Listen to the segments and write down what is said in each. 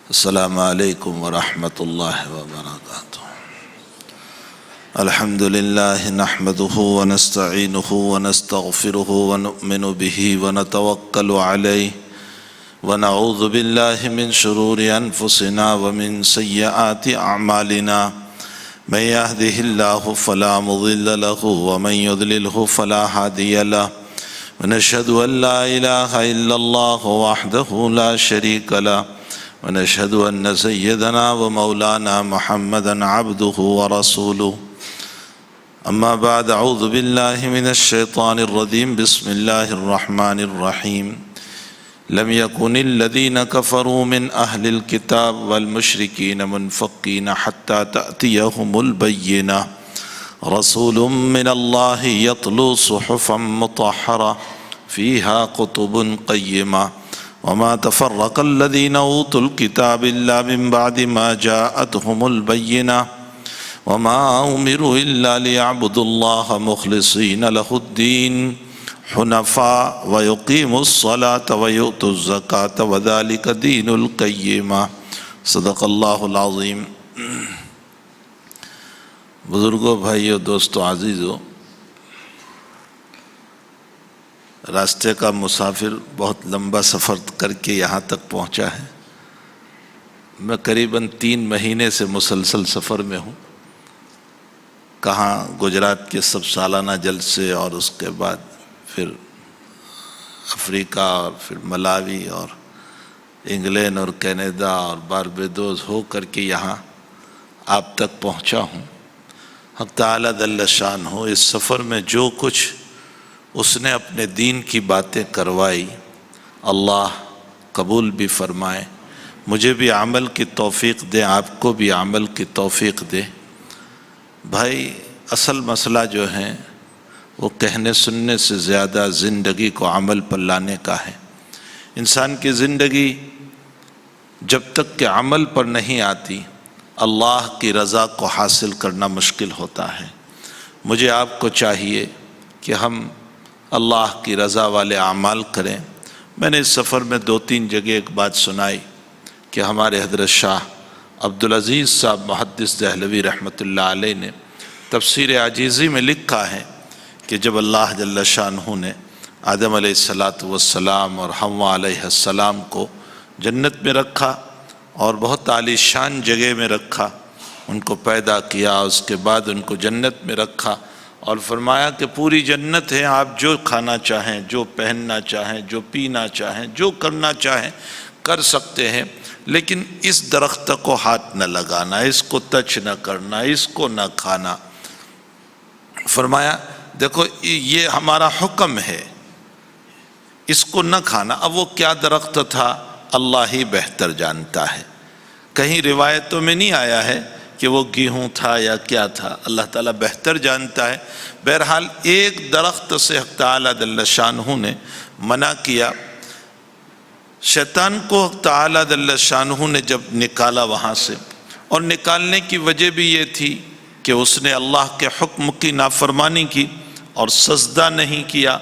السلام علیکم ورحمۃ اللہ وبرکاتہ۔ الحمد للہ نحمده ونستعینه ونستغفره ونؤمن به ونتوکل علیہ ونعوذ باللہ من شرور انفسنا ومن سیئات اعمالنا من يهده الله فلا مضل له ومن يضلله فلا هادي له ونشهد ان لا اله الا الله وحده لا شريك له ونشهد أن سيدنا ومولانا محمدا عبده ورسوله أما بعد أعوذ بالله من الشيطان الرجيم بسم الله الرحمن الرحيم لم يكن الذين كفروا من أهل الكتاب والمشركين منفكين حتى تأتيهم البينة رسول من الله يتلو صحفا مطهرة فيها كتب قيمة وما تفرق الذين أوتوا الكتاب إلا من بعد ما جاءتهم البينة وما أمروا إلا ليعبدوا الله مخلصين له الدين حنفاء ويقيموا الصلاة ويؤتوا الزكاة وذلك دين القيمة صدق الله العظيم۔ بزرگوں، بھائیوں، دوستوں، عزیزوں، راستے کا مسافر بہت لمبا سفر کر کے یہاں تک پہنچا ہے۔ میں قریباً 3 مہینے سے مسلسل سفر میں ہوں، کہاں گجرات کے سب سالانہ جلسے اور اس کے بعد پھر افریقہ اور پھر ملاوی اور انگلینڈ اور کینیڈا اور باربیدوس ہو کر کے یہاں آپ تک پہنچا ہوں۔ حق تعالیٰ جل شان ہو، اس سفر میں جو کچھ اس نے اپنے دین کی باتیں کروائی، اللہ قبول بھی فرمائے، مجھے بھی عمل کی توفیق دے، آپ کو بھی عمل کی توفیق دے۔ بھائی، اصل مسئلہ جو ہے وہ کہنے سننے سے زیادہ زندگی کو عمل پر لانے کا ہے۔ انسان کی زندگی جب تک کہ عمل پر نہیں آتی، اللہ کی رضا کو حاصل کرنا مشکل ہوتا ہے۔ مجھے آپ کو چاہیے کہ ہم اللہ کی رضا والے اعمال کریں۔ میں نے اس سفر میں 2-3 جگہ ایک بات سنائی کہ ہمارے حضرت شاہ عبدالعزیز صاحب محدث دہلوی رحمۃ اللہ علیہ نے تفسیر عجیزی میں لکھا ہے کہ جب اللہ جل شانہ نے آدم علیہ السلام اور حوا علیہ السلام کو جنت میں رکھا اور بہت عالی شان جگہ میں رکھا، ان کو پیدا کیا، اس کے بعد ان کو جنت میں رکھا اور فرمایا کہ پوری جنت ہے، آپ جو کھانا چاہیں، جو پہننا چاہیں، جو پینا چاہیں، جو کرنا چاہیں کر سکتے ہیں، لیکن اس درخت کو ہاتھ نہ لگانا، اس کو ٹچ نہ کرنا، اس کو نہ کھانا۔ فرمایا دیکھو یہ ہمارا حکم ہے، اس کو نہ کھانا۔ اب وہ کیا درخت تھا اللہ ہی بہتر جانتا ہے، کہیں روایتوں میں نہیں آیا ہے کہ وہ گیہوں تھا یا کیا تھا، اللہ تعالیٰ بہتر جانتا ہے۔ بہرحال ایک درخت سے حق تعالیٰ جل شانہ نے منع کیا۔ شیطان کو حق تعالیٰ جل شانہ نے جب نکالا وہاں سے، اور نکالنے کی وجہ بھی یہ تھی کہ اس نے اللہ کے حکم کی نافرمانی کی اور سجدہ نہیں کیا۔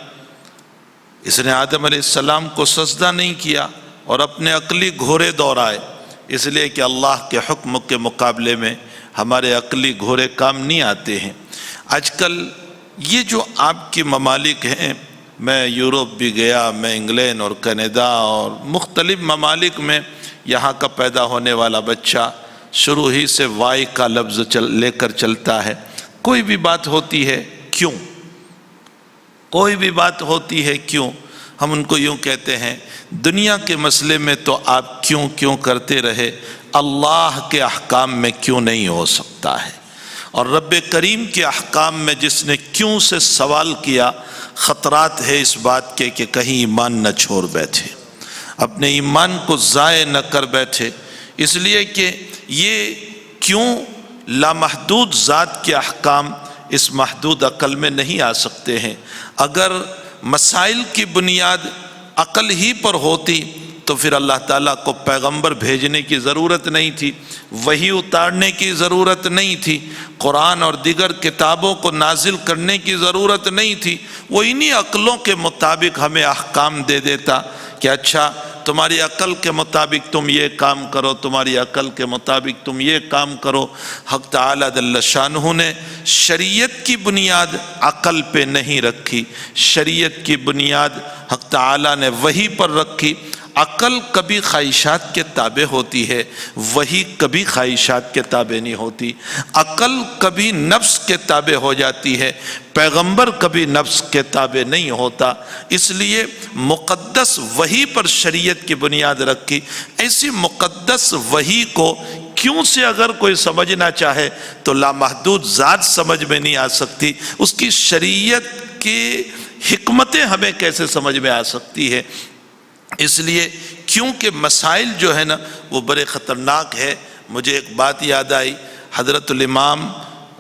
اس نے آدم علیہ السلام کو سجدہ نہیں کیا اور اپنے عقلی گھوڑے دوڑائے، اس لیے کہ اللہ کے حکم کے مقابلے میں ہمارے عقلی گھوڑے کام نہیں آتے ہیں۔ آج کل یہ جو آپ کے ممالک ہیں، میں یورپ بھی گیا، میں انگلینڈ اور کینیڈا اور مختلف ممالک میں، یہاں کا پیدا ہونے والا بچہ شروع ہی سے وائی کا لفظ لے کر چلتا ہے۔ کوئی بھی بات ہوتی ہے کیوں، کوئی بھی بات ہوتی ہے کیوں، ہم ان کو یوں کہتے ہیں دنیا کے مسئلے میں تو آپ کیوں کرتے رہے، اللہ کے احکام میں کیوں نہیں ہو سکتا ہے؟ اور رب کریم کے احکام میں جس نے کیوں سے سوال کیا، خطرات ہے اس بات کے کہ کہیں ایمان نہ چھوڑ بیٹھے، اپنے ایمان کو ضائع نہ کر بیٹھے، اس لیے کہ یہ کیوں لامحدود ذات کے احکام اس محدود عقل میں نہیں آ سکتے ہیں۔ اگر مسائل کی بنیاد عقل ہی پر ہوتی تو پھر اللہ تعالیٰ کو پیغمبر بھیجنے کی ضرورت نہیں تھی، وحی اتارنے کی ضرورت نہیں تھی، قرآن اور دیگر کتابوں کو نازل کرنے کی ضرورت نہیں تھی۔ وہ انہی عقلوں کے مطابق ہمیں احکام دے دیتا کہ اچھا تمہاری عقل کے مطابق تم یہ کام کرو، تمہاری عقل کے مطابق تم یہ کام کرو۔ حق تعالیٰ جل شانہ نے شریعت کی بنیاد عقل پہ نہیں رکھی، شریعت کی بنیاد حق تعالیٰ نے وحی پر رکھی۔ عقل کبھی خواہشات کے تابع ہوتی ہے، وحی کبھی خواہشات کے تابع نہیں ہوتی۔ عقل کبھی نفس کے تابع ہو جاتی ہے، پیغمبر کبھی نفس کے تابع نہیں ہوتا۔ اس لیے مقدس وحی پر شریعت کی بنیاد رکھی۔ ایسی مقدس وحی کو کیوں سے اگر کوئی سمجھنا چاہے تو لامحدود ذات سمجھ میں نہیں آ سکتی، اس کی شریعت کی حکمتیں ہمیں کیسے سمجھ میں آ سکتی ہے؟ اس لیے کیونکہ مسائل جو ہے نا وہ بڑے خطرناک ہے۔ مجھے ایک بات یاد آئی، حضرت الامام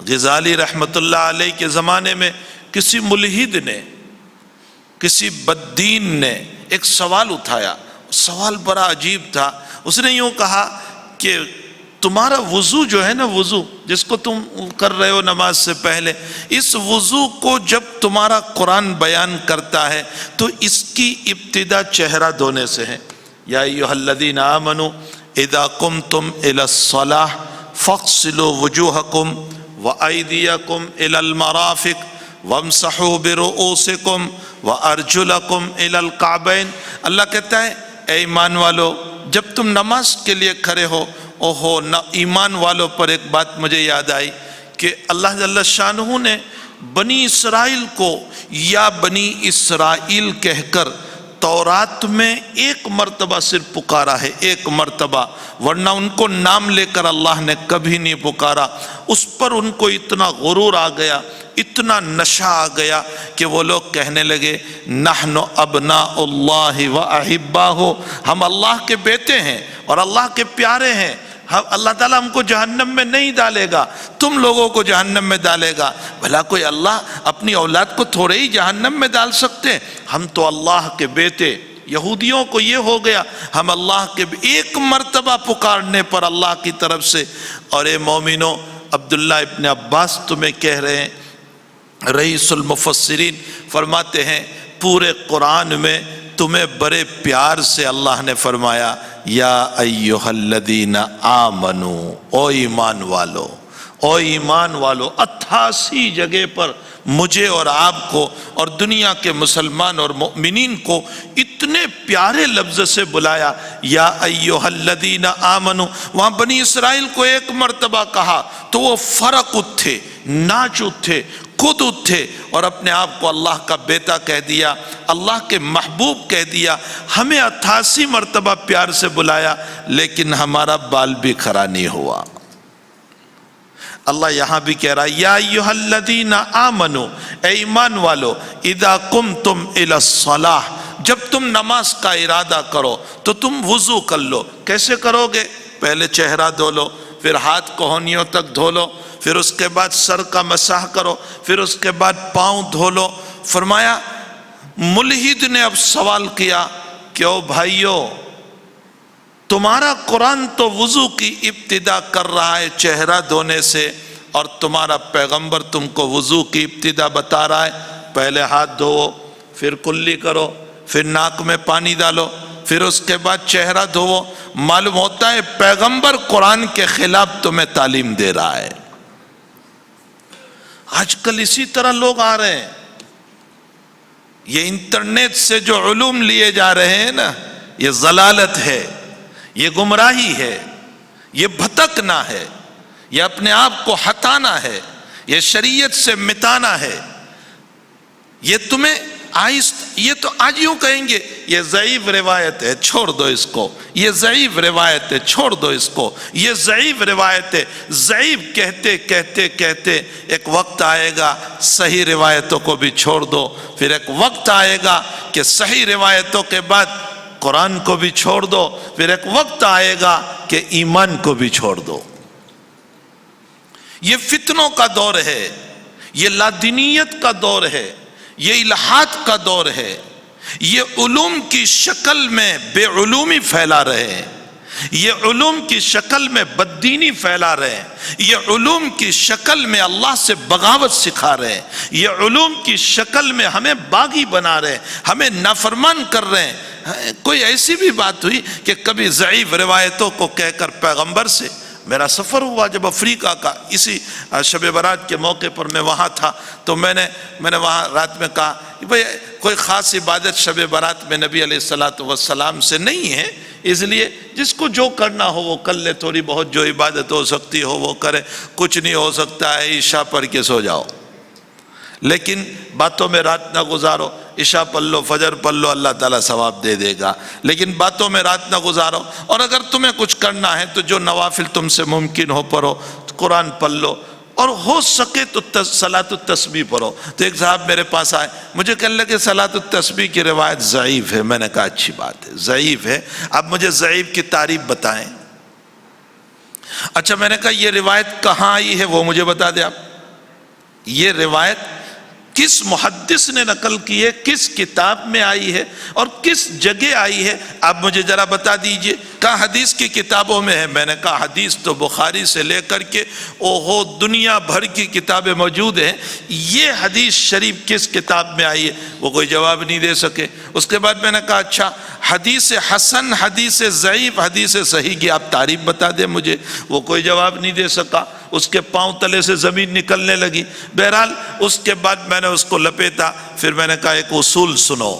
غزالی رحمۃ اللہ علیہ کے زمانے میں کسی ملحد نے، کسی بددین نے ایک سوال اٹھایا۔ سوال بڑا عجیب تھا۔ اس نے یوں کہا کہ تمہارا وضو جو ہے نا، وضو جس کو تم کر رہے ہو نماز سے پہلے، اس وضو کو جب تمہارا قرآن بیان کرتا ہے تو اس کی ابتدا چہرہ دھونے سے ہے۔ یا ایھا الذین آمنوا اذا قمتم الی الصلاۃ فاغسلوا وجوہکم وایدیکم الی المرافق وامسحوا برؤوسکم وارجلکم الی الکعبین۔ اللہ کہتا ہے اے ایمان والو، جب تم نماز کے لیے کھڑے ہو، اوہو ایمان والوں پر ایک بات مجھے یاد آئی کہ اللہ جل شانہ نے بنی اسرائیل کو یا بنی اسرائیل کہہ کر تورات میں ایک مرتبہ صرف پکارا ہے، ایک مرتبہ، ورنہ ان کو نام لے کر اللہ نے کبھی نہیں پکارا۔ اس پر ان کو اتنا غرور آ گیا، اتنا نشہ آ گیا کہ وہ لوگ کہنے لگے نحن ابناء اللہ و احباہ، ہم اللہ کے بیٹے ہیں اور اللہ کے پیارے ہیں، اللہ تعالیٰ ہم کو جہنم میں نہیں ڈالے گا، تم لوگوں کو جہنم میں ڈالے گا۔ بھلا کوئی اللہ اپنی اولاد کو تھوڑے ہی جہنم میں ڈال سکتے ہیں؟ ہم تو اللہ کے بیٹے۔ یہودیوں کو یہ ہو گیا ہم اللہ کے ایک مرتبہ پکارنے پر اللہ کی طرف سے۔ اور اے مومنو، عبداللہ ابن عباس تمہیں کہہ رہے ہیں، رئیس المفسرین فرماتے ہیں پورے قرآن میں تمہیں بڑے پیار سے اللہ نے فرمایا یا ایھا الذین آمنو، او ایمان والو، او ایمان والو۔ 88 جگہ پر مجھے اور آپ کو اور دنیا کے مسلمان اور مؤمنین کو اتنے پیارے لفظ سے بلایا یا ایھا الذین آمنو۔ وہاں بنی اسرائیل کو ایک مرتبہ کہا تو وہ فرق اٹھے، ناچ اٹھے، خود اٹھے اور اپنے آپ کو اللہ کا بیٹا کہہ دیا، اللہ کے محبوب کہہ دیا۔ ہمیں 88 مرتبہ پیار سے بلایا لیکن ہمارا بال بھی کھڑا نہیں ہوا۔ اللہ یہاں بھی کہہ رہا ہے یا ایھا الذین آمنو، اے ایمان والو، اذا قمتم الی الصلاۃ، جب تم نماز کا ارادہ کرو تو تم وضو کر لو۔ کیسے کرو گے؟ پہلے چہرہ دھو لو، پھر ہاتھ کوہنیوں تک دھو لو، پھر اس کے بعد سر کا مسح کرو، پھر اس کے بعد پاؤں دھو لو۔ فرمایا ملحد نے اب سوال کیا کہ او بھائیو، تمہارا قرآن تو وضو کی ابتدا کر رہا ہے چہرہ دھونے سے، اور تمہارا پیغمبر تم کو وضو کی ابتدا بتا رہا ہے پہلے ہاتھ دھو، پھر کلی کرو، پھر ناک میں پانی ڈالو، پھر اس کے بعد چہرہ دھو۔ معلوم ہوتا ہے پیغمبر قرآن کے خلاف تمہیں تعلیم دے رہا ہے۔ آج کل اسی طرح لوگ آ رہے ہیں، یہ انٹرنیٹ سے جو علوم لیے جا رہے ہیں نا، یہ ضلالت ہے، یہ گمراہی ہے، یہ بھٹکنا ہے، یہ اپنے آپ کو ہٹانا ہے، یہ شریعت سے مٹانا ہے۔ یہ تمہیں یہ تو آج یوں کہیں گے یہ ضعیف روایت ہے، چھوڑ دو اس کو، یہ ضعیف روایت ہے، چھوڑ دو اس کو، یہ ضعیف روایت ہے۔ ضعیف کہتے کہتے کہتے ایک وقت آئے گا صحیح روایتوں کو بھی چھوڑ دو، پھر ایک وقت آئے گا کہ صحیح روایتوں کے بعد قرآن کو بھی چھوڑ دو، پھر ایک وقت آئے گا کہ ایمان کو بھی چھوڑ دو۔ یہ فتنوں کا دور ہے، یہ لادینیت کا دور ہے، یہ الحاد کا دور ہے، یہ علوم کی شکل میں بے علومی پھیلا رہے ہیں، یہ علوم کی شکل میں بددینی پھیلا رہے ہیں، یہ علوم کی شکل میں اللہ سے بغاوت سکھا رہے ہیں، یہ علوم کی شکل میں ہمیں باغی بنا رہے ہیں، ہمیں نافرمان کر رہے ہیں۔ کوئی ایسی بھی بات ہوئی کہ کبھی ضعیف روایتوں کو کہہ کر پیغمبر سے، میرا سفر ہوا جب افریقہ کا، اسی شب برات کے موقع پر میں وہاں تھا، تو میں نے وہاں رات میں کہا بھئی کوئی خاص عبادت شب برات میں نبی علیہ السلام سے نہیں ہے، اس لیے جس کو جو کرنا ہو وہ کر لے، تھوڑی بہت جو عبادت ہو سکتی ہو وہ کرے، کچھ نہیں ہو سکتا ہے عشاء پڑھ کے سو جاؤ، لیکن باتوں میں رات نہ گزارو، عشاء پڑھ لو، فجر پڑھ لو، اللہ تعالیٰ ثواب دے دے گا، لیکن باتوں میں رات نہ گزارو، اور اگر تمہیں کچھ کرنا ہے تو جو نوافل تم سے ممکن ہو پڑھو، قرآن پڑھ لو، اور ہو سکے تو صلاۃ التسبیح پڑھو۔ تو ایک صاحب میرے پاس آئے، مجھے کہنے لگے صلاۃ التسبیح کی روایت ضعیف ہے۔ میں نے کہا اچھی بات ہے، ضعیف ہے، اب مجھے ضعیف کی تعریف بتائیں۔ اچھا، میں نے کہا یہ روایت کہاں آئی ہے وہ مجھے بتا دیں آپ، یہ روایت کس محدث نے نقل کی ہے، کس کتاب میں آئی ہے اور کس جگہ آئی ہے، آپ مجھے ذرا بتا دیجئے۔ کہا حدیث کی کتابوں میں ہے۔ میں نے کہا حدیث تو بخاری سے لے کر کے دنیا بھر کی کتابیں موجود ہیں، یہ حدیث شریف کس کتاب میں آئی ہے؟ وہ کوئی جواب نہیں دے سکے۔ اس کے بعد میں نے کہا اچھا، حدیث حسن، حدیث ضعیف، حدیث صحیح کی آپ تعریف بتا دیں مجھے۔ وہ کوئی جواب نہیں دے سکا، اس کے پاؤں تلے سے زمین نکلنے لگی۔ بہرحال اس کے بعد میں نے اس کو لپیٹا، پھر میں نے کہا ایک اصول سنو،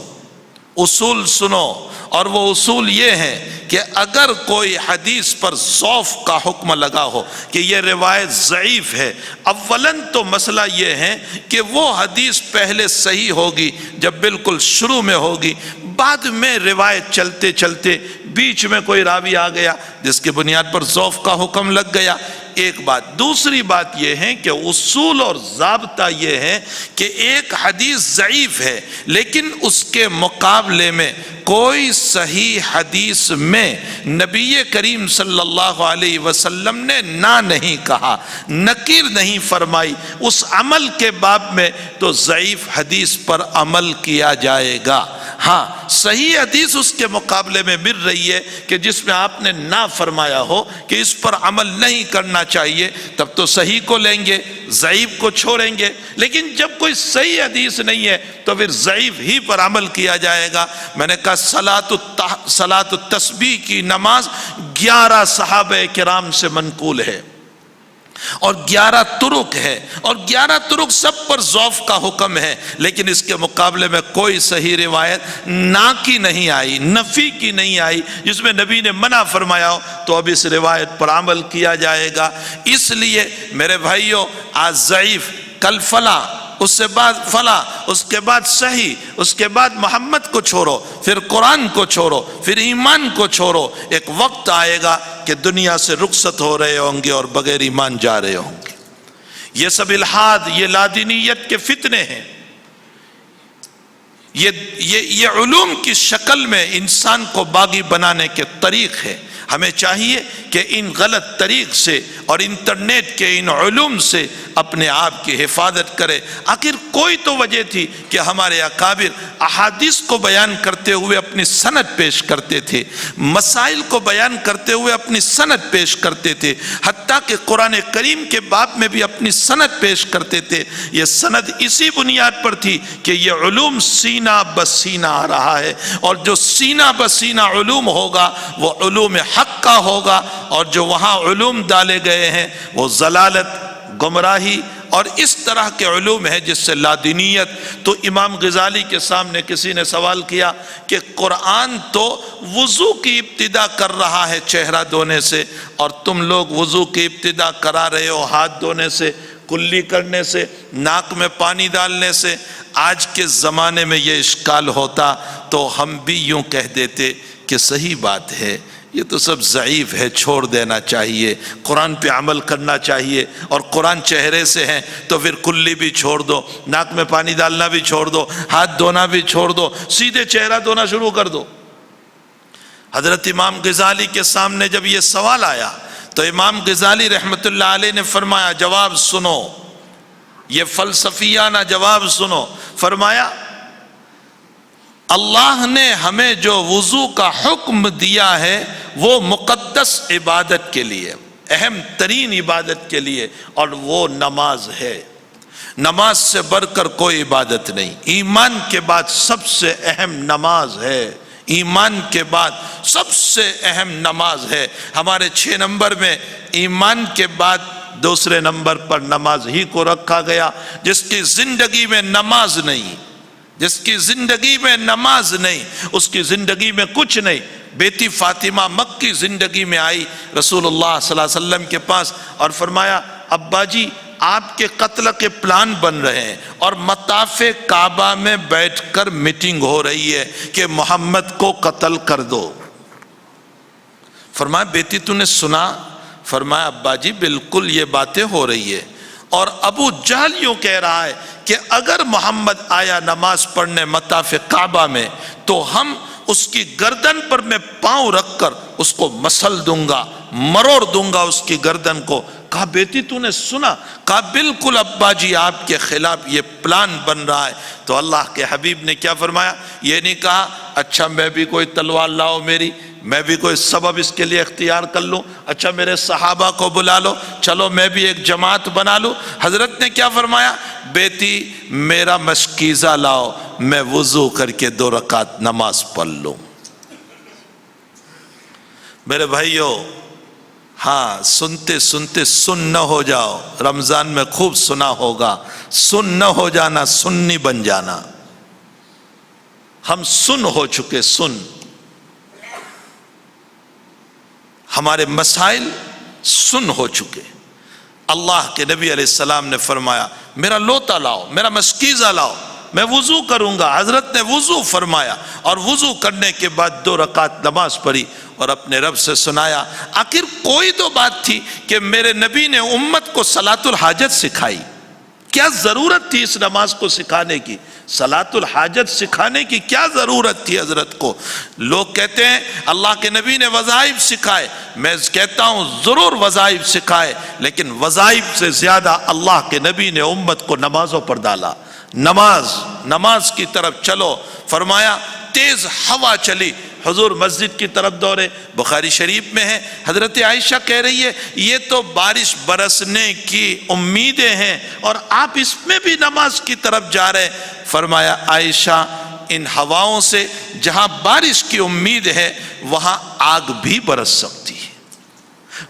اصول سنو، اور وہ اصول یہ ہے کہ اگر کوئی حدیث پر ضعف کا حکم لگا ہو کہ یہ روایت ضعیف ہے، اولاً تو مسئلہ یہ ہے کہ وہ حدیث پہلے صحیح ہوگی جب بالکل شروع میں ہوگی، بعد میں روایت چلتے چلتے بیچ میں کوئی راوی آ گیا جس کی بنیاد پر ضعف کا حکم لگ گیا، ایک بات۔ دوسری بات یہ ہے کہ اصول اور ضابطہ یہ ہے کہ ایک حدیث ضعیف ہے لیکن اس کے مقابلے میں کوئی صحیح حدیث میں نبی کریم صلی اللہ علیہ وسلم نے نہ نہیں کہا، نکیر نہیں فرمائی، اس عمل کے باب میں تو ضعیف حدیث پر عمل کیا جائے گا۔ ہاں، صحیح حدیث اس کے مقابلے میں مل رہی ہے کہ جس میں آپ نے نہ فرمایا ہو کہ اس پر عمل نہیں کرنا چاہیے، تب تو صحیح کو لیں گے، ضعیف کو چھوڑیں گے، لیکن جب کوئی صحیح حدیث نہیں ہے تو پھر ضعیف ہی پر عمل کیا جائے گا۔ میں نے کہا صلاۃ التسبیح کی نماز 11 صحابہ کرام سے منقول ہے اور 11 طرق ہے، اور 11 طرق سب پر ضعف کا حکم ہے، لیکن اس کے مقابلے میں کوئی صحیح روایت نہ کی نہیں آئی، نفی کی نہیں آئی، جس میں نبی نے منع فرمایا ہو تو اب اس روایت پر عمل کیا جائے گا۔ اس لیے میرے بھائیوں، آج ضعیف، کل فلاں، اس سے بعد فلاں، اس کے بعد صحیح، اس کے بعد محمد کو چھوڑو، پھر قرآن کو چھوڑو، پھر ایمان کو چھوڑو، ایک وقت آئے گا کہ دنیا سے رخصت ہو رہے ہوں گے اور بغیر ایمان جا رہے ہوں گے۔ یہ سب الحاد، یہ لادینیت کے فتنے ہیں۔ یہ علوم کی شکل میں انسان کو باغی بنانے کے طریق ہے۔ ہمیں چاہیے کہ ان غلط طریق سے اور انٹرنیٹ کے ان علوم سے اپنے آپ کی حفاظت کرے۔ آخر کوئی تو وجہ تھی کہ ہمارے اکابر احادیث کو بیان کرتے ہوئے اپنی سند پیش کرتے تھے، مسائل کو بیان کرتے ہوئے اپنی سند پیش کرتے تھے، حتیٰ کہ قرآن کریم کے باب میں بھی اپنی سند پیش کرتے تھے۔ یہ سند اسی بنیاد پر تھی کہ یہ علوم سینہ بسینہ آ رہا ہے، اور جو سینہ بسینہ علوم ہوگا وہ علوم حق کا ہوگا، اور جو وہاں علوم ڈالے گئے ہیں وہ ضلالت، گمراہی اور اس طرح کے علوم ہے جس سے لادینیت۔ تو امام غزالی کے سامنے کسی نے سوال کیا کہ قرآن تو وضو کی ابتدا کر رہا ہے چہرہ دھونے سے، اور تم لوگ وضو کی ابتدا کرا رہے ہو ہاتھ دھونے سے، کلی کرنے سے، ناک میں پانی ڈالنے سے۔ آج کے زمانے میں یہ اشکال ہوتا تو ہم بھی یوں کہہ دیتے کہ صحیح بات ہے، یہ تو سب ضعیف ہے، چھوڑ دینا چاہیے، قرآن پہ عمل کرنا چاہیے، اور قرآن چہرے سے ہیں تو پھر کلی بھی چھوڑ دو، ناک میں پانی ڈالنا بھی چھوڑ دو، ہاتھ دھونا بھی چھوڑ دو، سیدھے چہرہ دھونا شروع کر دو۔ حضرت امام غزالی کے سامنے جب یہ سوال آیا تو امام غزالی رحمت اللہ علیہ نے فرمایا، جواب سنو، یہ فلسفیانہ جواب سنو۔ فرمایا اللہ نے ہمیں جو وضو کا حکم دیا ہے وہ مقدس عبادت کے لیے، اہم ترین عبادت کے لیے، اور وہ نماز ہے۔ نماز سے بڑھ کر کوئی عبادت نہیں۔ ایمان کے بعد سب سے اہم نماز ہے، ایمان کے بعد سب سے اہم نماز ہے۔ ہمارے 6 نمبر میں ایمان کے بعد دوسرے نمبر پر نماز ہی کو رکھا گیا۔ جس کی زندگی میں نماز نہیں، جس کی زندگی میں نماز نہیں، اس کی زندگی میں کچھ نہیں۔ بیٹی فاطمہ مکی زندگی میں آئی رسول اللہ صلی اللہ علیہ وسلم کے پاس اور فرمایا، ابا جی آپ کے قتل کے پلان بن رہے ہیں اور مطاف کعبہ میں بیٹھ کر میٹنگ ہو رہی ہے کہ محمد کو قتل کر دو۔ فرمایا بیٹی تو نے سنا؟ فرمایا ابا جی بالکل یہ باتیں ہو رہی ہے، اور ابو جہل یوں کہہ رہا ہے کہ اگر محمد آیا نماز پڑھنے مطاف کعبہ میں تو ہم اس کی گردن پر میں پاؤں رکھ کر اس کو مسل دوں گا، مروڑ دوں گا اس کی گردن کو۔ کہا بیٹی تو نے سنا؟ کہا بالکل ابا جی آپ کے خلاف یہ پلان بن رہا ہے۔ تو اللہ کے حبیب نے کیا فرمایا؟ یہ نہیں کہا اچھا میں بھی کوئی تلوار لاؤ میری، میں بھی کوئی سبب اس کے لیے اختیار کر لوں، اچھا میرے صحابہ کو بلا لو، چلو میں بھی ایک جماعت بنا لوں۔ حضرت نے کیا فرمایا؟ بیٹی میرا مشکیزہ لاؤ، میں وضو کر کے 2 رکعت نماز پڑھ لوں۔ میرے بھائیوں، ہاں سنتے سنتے سن نہ ہو جاؤ۔ رمضان میں خوب سنا ہوگا، سن نہ ہو جانا، سنی بن جانا۔ ہم سن ہو چکے، سن۔ ہمارے مسائل سن ہو چکے۔ اللہ کے نبی علیہ السلام نے فرمایا میرا لوتا لاؤ، میرا مشکیزہ لاؤ، میں وضو کروں گا۔ حضرت نے وضو فرمایا اور وضو کرنے کے بعد 2 رکعت نماز پڑھی اور اپنے رب سے سنایا۔ آخر کوئی تو بات تھی کہ میرے نبی نے امت کو صلاۃ الحاجت سکھائی، کیا ضرورت تھی اس نماز کو سکھانے کی؟ صلاۃ الحاجت سکھانے کی کیا ضرورت تھی حضرت کو؟ لوگ کہتے ہیں اللہ کے نبی نے وظائف سکھائے، میں کہتا ہوں ضرور وظائف سکھائے، لیکن وظائف سے زیادہ اللہ کے نبی نے امت کو نمازوں پر ڈالا۔ نماز کی طرف چلو۔ فرمایا تیز ہوا چلی، حضور مسجد کی طرف دوڑے۔ بخاری شریف میں ہے، حضرت عائشہ کہہ رہی ہے یہ تو بارش برسنے کی امیدیں ہیں اور آپ اس میں بھی نماز کی طرف جا رہے۔ فرمایا عائشہ ان ہواؤں سے جہاں بارش کی امید ہے وہاں آگ بھی برس سکتی ہے،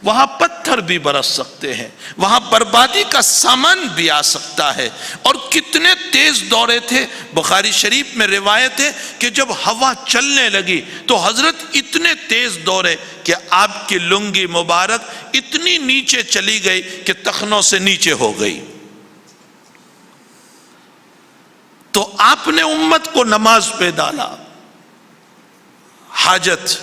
وہاں پتھر بھی برس سکتے ہیں، وہاں بربادی کا سامان بھی آ سکتا ہے۔ اور کتنے تیز دورے تھے۔ بخاری شریف میں روایت ہے کہ جب ہوا چلنے لگی تو حضرت اتنے تیز دورے کہ آپ کی لنگی مبارک اتنی نیچے چلی گئی کہ ٹخنوں سے نیچے ہو گئی۔ تو آپ نے امت کو نماز پہ ڈالا۔ حاجت،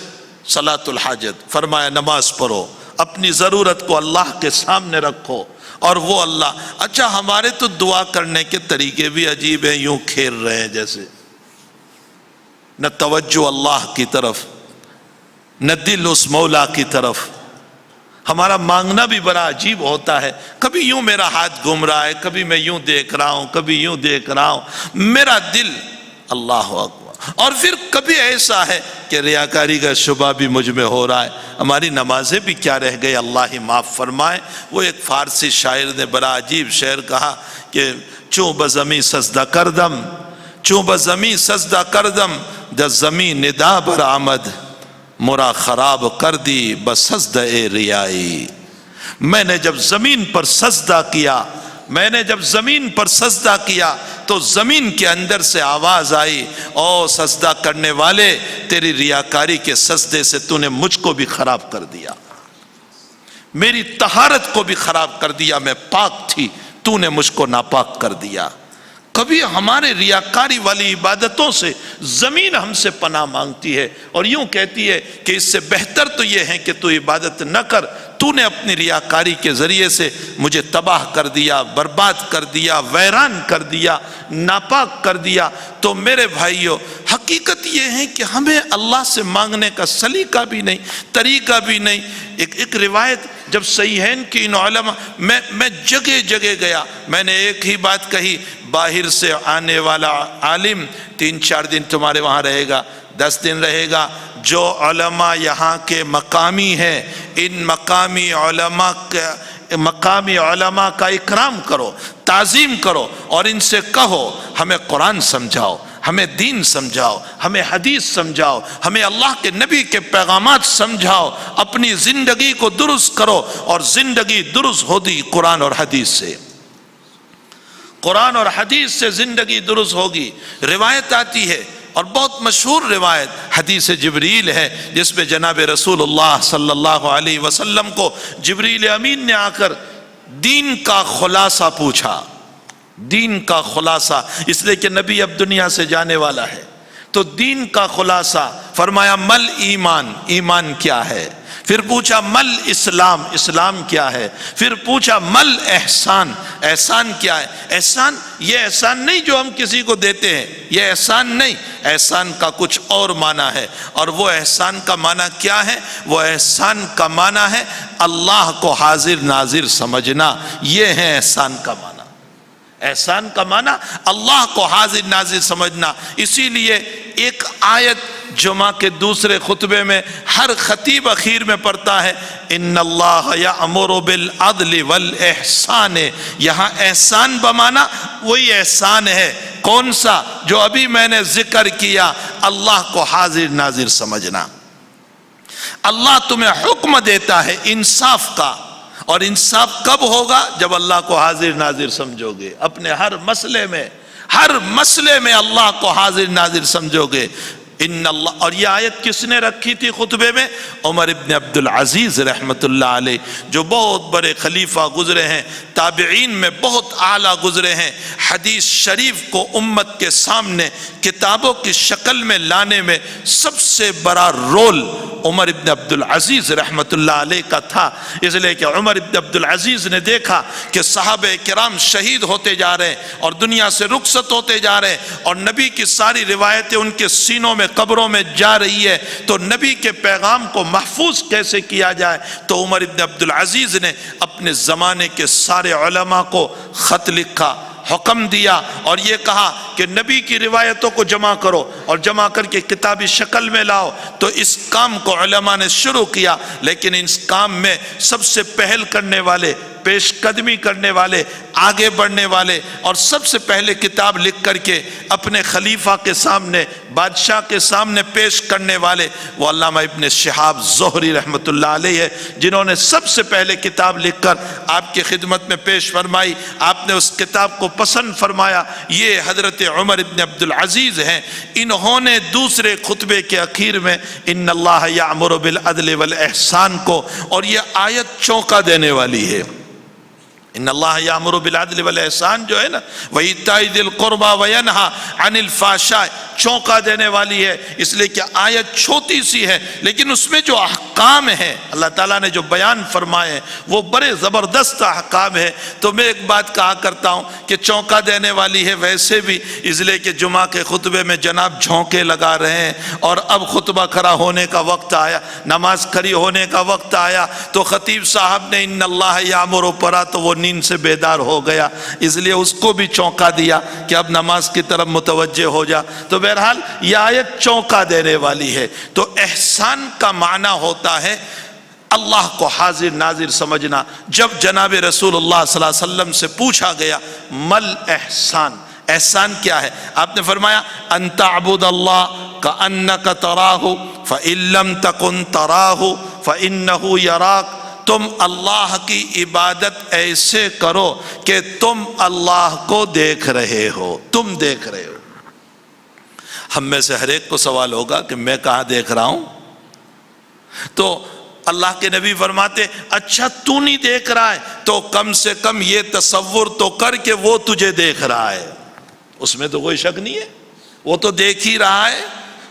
صلاۃ الحاجت، فرمایا نماز پڑھو، اپنی ضرورت کو اللہ کے سامنے رکھو اور وہ اللہ۔ اچھا ہمارے تو دعا کرنے کے طریقے بھی عجیب ہیں، یوں کھیر رہے ہیں جیسے، نہ توجہ اللہ کی طرف، نہ دل اس مولا کی طرف۔ ہمارا مانگنا بھی بڑا عجیب ہوتا ہے، کبھی یوں میرا ہاتھ گھوم رہا ہے، کبھی میں یوں دیکھ رہا ہوں، کبھی یوں دیکھ رہا ہوں، میرا دل اللہ اکبر۔ اور پھر کبھی ایسا ہے کہ ریاکاری کا شبہ بھی مجھ میں ہو رہا ہے۔ ہماری نمازیں بھی کیا رہ گئی، اللہ ہی معاف فرمائے۔ وہ ایک فارسی شاعر نے بڑا عجیب شعر کہا کہ چوں بزمی سجدہ کردم، چوں بزمی سجدہ کردم، جب زمین ندا برآمد، مرا خراب کر دی بسجدہ ریائی۔ میں نے جب زمین پر سجدہ کیا، میں نے جب زمین پر سجدہ کیا تو زمین کے اندر سے آواز آئی، او سجدہ کرنے والے تیری ریاکاری کے سجدے سے تو نے مجھ کو بھی خراب کر دیا، میری طہارت کو بھی خراب کر دیا، میں پاک تھی تو نے مجھ کو ناپاک کر دیا۔ کبھی ہمارے ریاکاری والی عبادتوں سے زمین ہم سے پناہ مانگتی ہے اور یوں کہتی ہے کہ اس سے بہتر تو یہ ہے کہ تو عبادت نہ کر، تو نے اپنی ریاکاری کے ذریعے سے مجھے تباہ کر دیا، برباد کر دیا، ویران کر دیا، ناپاک کر دیا۔ تو میرے بھائیو، حقیقت یہ ہے کہ ہمیں اللہ سے مانگنے کا سلیقہ بھی نہیں، طریقہ بھی نہیں۔ ایک روایت جب صحیحین کی ان علماء، میں جگہ جگہ گیا، میں نے ایک ہی بات کہی، باہر سے آنے والا عالم 3-4 دن تمہارے وہاں رہے گا، 10 دن رہے گا۔ جو علماء یہاں کے مقامی ہیں، ان مقامی علماء کا اکرام کرو، تعظیم کرو، اور ان سے کہو ہمیں قرآن سمجھاؤ، ہمیں دین سمجھاؤ، ہمیں حدیث سمجھاؤ، ہمیں اللہ کے نبی کے پیغامات سمجھاؤ، اپنی زندگی کو درست کرو۔ اور زندگی درست ہوگی قرآن اور حدیث سے، قرآن اور حدیث سے زندگی درست ہوگی۔ روایت آتی ہے، اور بہت مشہور روایت حدیث جبریل ہے، جس میں جناب رسول اللہ صلی اللہ علیہ وسلم کو جبریل امین نے آ کر دین کا خلاصہ پوچھا، دین کا خلاصہ، اس لیے کہ نبی اب دنیا سے جانے والا ہے، تو دین کا خلاصہ فرمایا مل ایمان، ایمان کیا ہے؟ پھر پوچھا مل اسلام، اسلام کیا ہے؟ پھر پوچھا مل احسان، احسان کیا ہے؟ احسان یہ احسان نہیں جو ہم کسی کو دیتے ہیں، یہ احسان نہیں، احسان کا کچھ اور معنی ہے۔ اور وہ احسان کا معنی کیا ہے؟ وہ احسان کا معنی ہے اللہ کو حاضر ناظر سمجھنا، یہ ہے احسان کا معنی۔ احسان کا معنی اللہ کو حاضر ناظر سمجھنا۔ اسی لیے ایک آیت جمعہ کے دوسرے خطبے میں ہر خطیب اخیر میں پڑھتا ہے، ان اللہ یأمر بالعدل والاحسان۔ یہاں احسان بمانا وہی احسان ہے، کون سا؟ جو ابھی میں نے ذکر کیا، اللہ کو حاضر ناظر سمجھنا۔ اللہ تمہیں حکم دیتا ہے انصاف کا، اور انصاف کب ہوگا؟ جب اللہ کو حاضر ناظر سمجھو گے، اپنے ہر مسئلے میں اللہ کو حاضر ناظر سمجھو گے۔ ان اللہ، اور یہ آیت کس نے رکھی تھی خطبے میں؟ عمر ابن عبد العزیز رحمت اللہ علیہ، جو بہت بڑے خلیفہ گزرے ہیں، تابعین میں بہت اعلیٰ گزرے ہیں۔ حدیث شریف کو امت کے سامنے کتابوں کی شکل میں لانے میں سب سے بڑا رول عمر ابن عبد العزیز رحمت اللہ علیہ کا تھا، اس لیے کہ عمر ابن عبد العزیز نے دیکھا کہ صحابہ کرام شہید ہوتے جا رہے ہیں اور دنیا سے رخصت ہوتے جا رہے ہیں، اور نبی کی ساری روایتیں ان کے سینوں میں، قبروں میں جا رہی ہے، تو نبی کے پیغام کو محفوظ کیسے کیا جائے؟ تو عمر ابن عبد العزیز نے اپنے زمانے کے سارے علماء کو خط لکھا، حکم دیا، اور یہ کہا کہ نبی کی روایتوں کو جمع کرو اور جمع کر کے کتابی شکل میں لاؤ۔ تو اس کام کو علماء نے شروع کیا، لیکن اس کام میں سب سے پہل کرنے والے، پیش قدمی کرنے والے، آگے بڑھنے والے، اور سب سے پہلے کتاب لکھ کر کے اپنے خلیفہ کے سامنے، بادشاہ کے سامنے پیش کرنے والے، وہ علامہ ابن شہاب زہری رحمت اللہ علیہ ہے، جنہوں نے سب سے پہلے کتاب لکھ کر آپ کی خدمت میں پیش فرمائی۔ آپ نے اس کتاب کو پسند فرمایا، یہ حضرت عمر ابن عبد العزیز ہیں۔ انہوں نے دوسرے خطبے کے اخیر میں ان اللہ یأمر بالعدل والاحسان کو، اور یہ آیت چونکا دینے والی ہے، ان اللہ یامر بالعدل والاحسان جو ہے نا، وایتاء ذی القربى وینہی عن الفحشاء، چونکا دینے والی ہے، اس لیے کہ آیت چھوٹی سی ہے، لیکن اس میں جو احکام ہیں اللہ تعالیٰ نے جو بیان فرمائے ہیں وہ بڑے زبردست احکام ہیں۔ تو میں ایک بات کہا کرتا ہوں کہ چونکا دینے والی ہے ویسے بھی، اس لیے کہ جمعہ کے خطبے میں جناب جھونکے لگا رہے ہیں، اور اب خطبہ کھڑا ہونے کا وقت آیا، نماز کھڑی ہونے کا وقت آیا، تو خطیب صاحب نے ان اللہ یامر پڑھا تو وہ نیند سے بیدار ہو گیا، اس لیے اس کو بھی چونکا دیا کہ اب نماز کی طرف متوجہ ہو جا۔ تو بہرحال یہ آیت چونکا دینے والی ہے۔ تو احسان کا معنی ہوتا ہے اللہ کو حاضر ناظر سمجھنا۔ جب جناب رسول اللہ صلی اللہ علیہ وسلم سے پوچھا گیا مل احسان، احسان کیا ہے؟ آپ نے فرمایا ان تعبد اللہ کأنک تراہ فإن لم تکن تراہ فإنہ یراک، تم اللہ کی عبادت ایسے کرو کہ تم اللہ کو دیکھ رہے ہو، تم دیکھ رہے ہو۔ ہم میں سے ہر ایک کو سوال ہوگا کہ میں کہاں دیکھ رہا ہوں؟ تو اللہ کے نبی فرماتے اچھا تو نہیں دیکھ رہا ہے تو کم سے کم یہ تصور تو کر کہ وہ تجھے دیکھ رہا ہے، اس میں تو کوئی شک نہیں ہے، وہ تو دیکھ ہی رہا ہے،